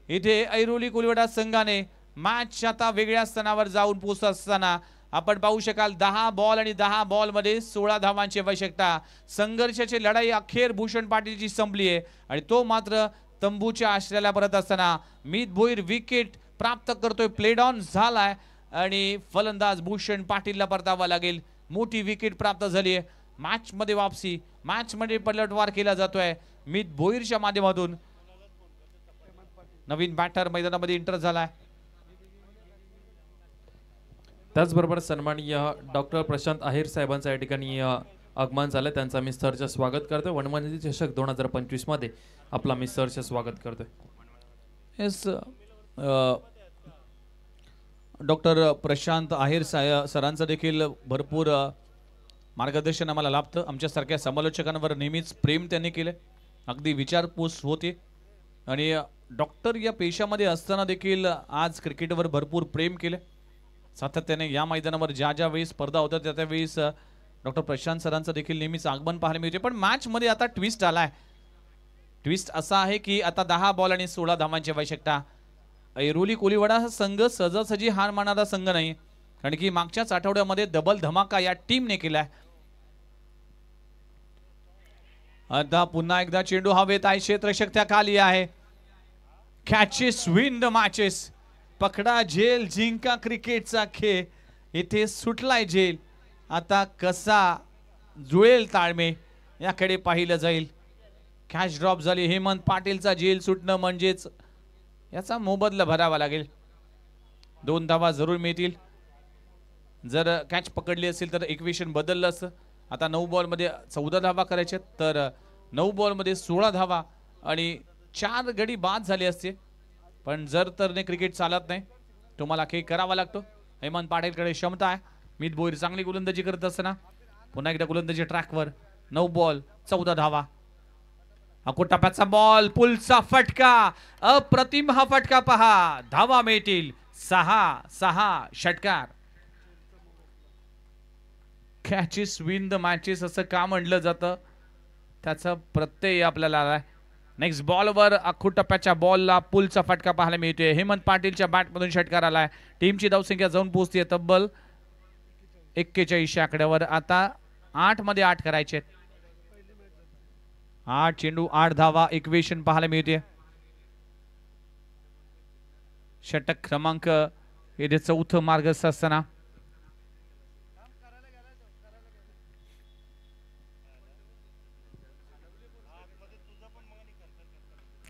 इथे ऐरोली कुलीवाडा संघाने मॅच आता वेगळ्या स्तरावर जाऊन पोहोचत असताना आपण पाहू शकाल 10 बॉल आणि 10 बॉल मध्ये 16 धावांची आवश्यकता. संघर्षाची लढाई अखेर भूषण पाटीलची संपली आहे आणि तो मात्र तंबूच्या आश्रयाला परत असताना मित भोईर विकेट प्राप्त करतोय. प्लेड ऑन झालाय आणि फलंदाज भूषण पाटीलला परतावा लागेल. मोठी विकेट प्राप्त झाली आहे. मॅच मध्ये वापसी, मॅच मध्ये पलटवार केला जातोय मित भोईरच्या माध्यमातून. नवीन बॅटर मैदानामध्ये एंटर झालाय. त्याचबरोबर सन्माननीय डॉक्टर प्रशांत आहेर साहेबांचं या ठिकाणी आगमन झालं. त्यांचं आम्ही सरचं स्वागत करतोय. वनमंत्री चषक 2025 मध्ये आपलं आम्ही सरचं स्वागत करतोय. येस, डॉक्टर प्रशांत आहेर सरांचं देखील भरपूर मार्गदर्शन आम्हाला लाभतं. आमच्यासारख्या समालोचकांवर नेहमीच प्रेम त्यांनी केलं, अगदी विचारपूस होते आणि डॉक्टर या पेशामध्ये असताना देखील आज क्रिकेटवर भरपूर प्रेम केले. सातत्याने या मैदानावर ज्या ज्या वेळी स्पर्धा होत्या त्या त्यावेळेस डॉक्टर प्रशांत सरांचं देखील नेहमीच आगमन पाहायला मिळते. पण मॅच मध्ये आता ट्विस्ट आलाय. ट्विस्ट असा आहे की आता 10 बॉल आणि 16 धावांची आवश्यकता. ऐरोली कोलीवाडा हा संघ सहजासहजी हार मानणारा संघ नाही, कारण की मागच्याच आठवड्यामध्ये डबल धमाका या टीमने केलाय. आता पुन्हा एकदा चेंडू हवेत आहे, क्षेत्ररक्षक त्या खाली आहे. Catches win the matches. पकडा झेल, जिंका क्रिकेटचा खेळ. इथे सुटलाय झेल, आता कसा जुळेल ताळमे याकडे पाहिलं जाईल. कॅच ड्रॉप झाली. हेमंत पाटीलचा झेल सुटणं म्हणजेच याचा मोबदला भरावा लागेल. 2 धावा जरूर मिळतील. जर कॅच पकडली असेल तर इक्वेशन बदललं असतं. आता 9 बॉल मध्ये 14 धावा करायच्या, तर 9 बॉल मध्ये 16 धावा आणि 4 गडी बाद झाले असते. पण जर तर क्रिकेट चालत नाही, तुम्हाला खेळ करावा लागतो. हेमंत पाटीलकडे क्षमता आहे. मित भोईर चांगली गोलंदाजी करत असताना पुन्हा एकदा गोलंदाजी ट्रॅकवर. 9 बॉल 14 धावा. अकोटप्प्याचा बॉल, पुलचा फटका, अप्रतिम हा फटका पहा. धावा मिळतील 6 षटकार. कॅचेस विन द मॅचेस असं का म्हणलं जातं त्याचा प्रत्यय आपल्याला आलाय. नेक्स्ट बॉलवर अकोटप्प्याच्या बॉलला पुलचा फटका पाहायला मिळतोय. हेमंत पाटीलच्या बॅटमधून षटकार आलाय. टीमची धावसंख्या जाऊन पोहोचते तब्बल 41 आकड्यावर. आता 8 मध्ये 8 करायचे. 8 चेंडू 8 धावा इक्वेशन पाहायला मिळते. षटक क्रमांक येथे 4थं मार्गस्थ असताना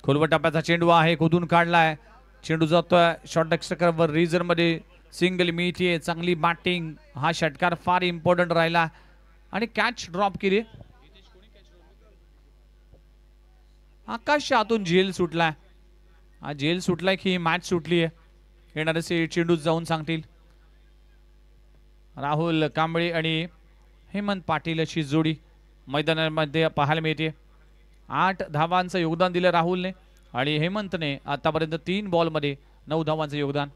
खोलवर टप्प्याचा चेंडू आहे, खोदून काढलाय. चेंडू जातोय शॉर्ट एक्स्ट्रावर, रिझन मध्ये सिंगल मिळते. चांगली बॅटिंग, हा षटकार फार इम्पॉर्टंट राहिला आणि कॅच ड्रॉप केली. आकाश आतून झेल सुटलाय. हा झेल सुटलाय की मॅच सुटली आहे येणारे चेंडू जाऊन सांगतील. राहुल कांबळे आणि हेमंत पाटील अशी जोडी मैदानामध्ये पाहायला मिळते. 8 धावांचं योगदान दिलं राहुलने आणि हेमंतने आतापर्यंत 3 बॉल मध्ये 9 धावांचं योगदान.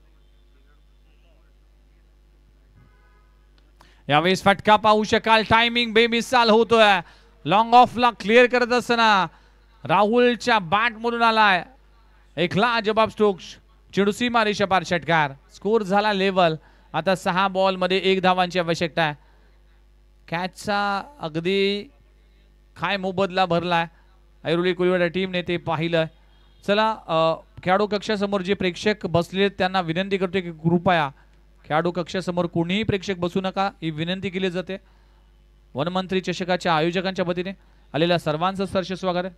यावेळेस फटका पाहू शकाल. टायमिंग बेमिसाल होतोय. लॉंग ऑफला क्लिअर करत असताना राहुलच्या बॅट मधून आलाय एक लाजबाब स्ट्रोक. चेंडू सीमा रेषेपार षटकार. स्कोर झाला लेवल. आता 6 बॉल मध्ये 1 धावांची आवश्यकता आहे. कॅचचा अगदी काय मोबदला भरलाय. ऐरोली कोळीवाडा टीमने ते पाहिलं. चला खेळाडू कक्षासमोर जे प्रेक्षक बसले त्यांना विनंती करतो की कृपया खेळाडू कक्षासमोर कोणीही प्रेक्षक बसू नका ही विनंती केली जाते. वनमंत्री चषकाच्या आयोजकांच्या वतीने आलेल्या सर्वांचं सहर्ष स्वागत आहे.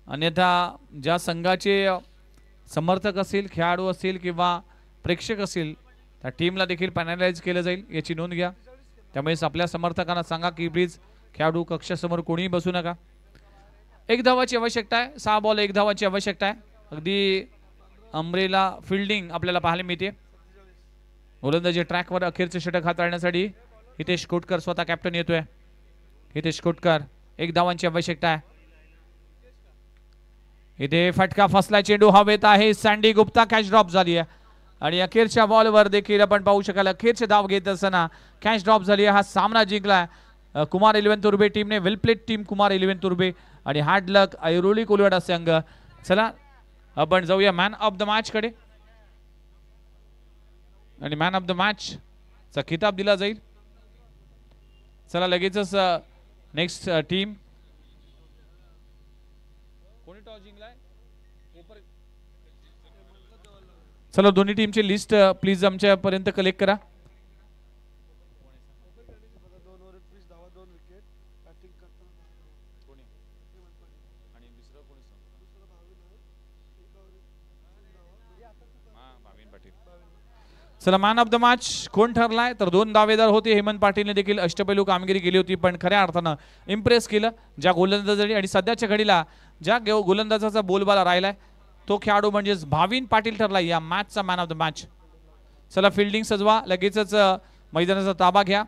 अन्यथा ज्या संघाचे समर्थक असतील, खेळाडू असतील किंवा प्रेक्षक असतील त्या टीमला देखील पॅनलाइज केलं जाईल याची नोंद घ्या. त्यामुळेच आपल्या समर्थकांना सांगा की प्लीज खेळाडू कक्षासमोर कोणीही बसू नका. 1 धावाची आवश्यकता आहे. 6 बॉल 1 धावाची आवश्यकता आहे. अगदी अमरेला फिल्डिंग आपल्याला पाहायला मिळते. गोलंदाजी ट्रॅकवर अखेरचे षटक हाताळण्यासाठी हितेश कोटकर स्वतः कॅप्टन येतोय. हितेश कोटकर 1 धावांची आवश्यकता आहे. इथे फटका फसला, चेंडू हवेत आहे. सँडी गुप्ता कॅच ड्रॉप झाली आहे आणि अखेरच्या बॉलवर देखील आपण पाहू शकाल अखेरचे धाव घेत असताना कॅच ड्रॉप झाली आहे. हा सामना जिंकला कुमार 11 तुर्बे टीमने. वेल प्लेड टीम कुमार 11 तुर्बे आणि हार्ड लक ऐरोली कोळीवाडा संघ. चला आपण जाऊया मॅन ऑफ द मॅच कडे आणि मॅन ऑफ द मॅच चा खिताब दिला जाईल. चला लगेचच नेक्स्ट टीम. कोणी टॉस जिंकलाय? चला दोन्ही टीमची लिस्ट प्लीज आमच्यापर्यंत कलेक्ट करा. चला मॅन ऑफ द मॅच कोण ठरलाय तर 2 दावेदार होते. हेमंत पाटीलने देखील अष्टपैलू कामगिरी केली होती पण खऱ्या अर्थानं इम्प्रेस केलं ज्या गोलंदाजांनी आणि सध्याच्या घडीला ज्या गोलंदाजाचा बोलबाला राहिलाय तो खेळाडू म्हणजेच भाविन पाटील ठरला या मॅचचा मॅन ऑफ द मॅच. चला फिल्डिंग सजवा, लगेचच मैदानाचा ताबा घ्या.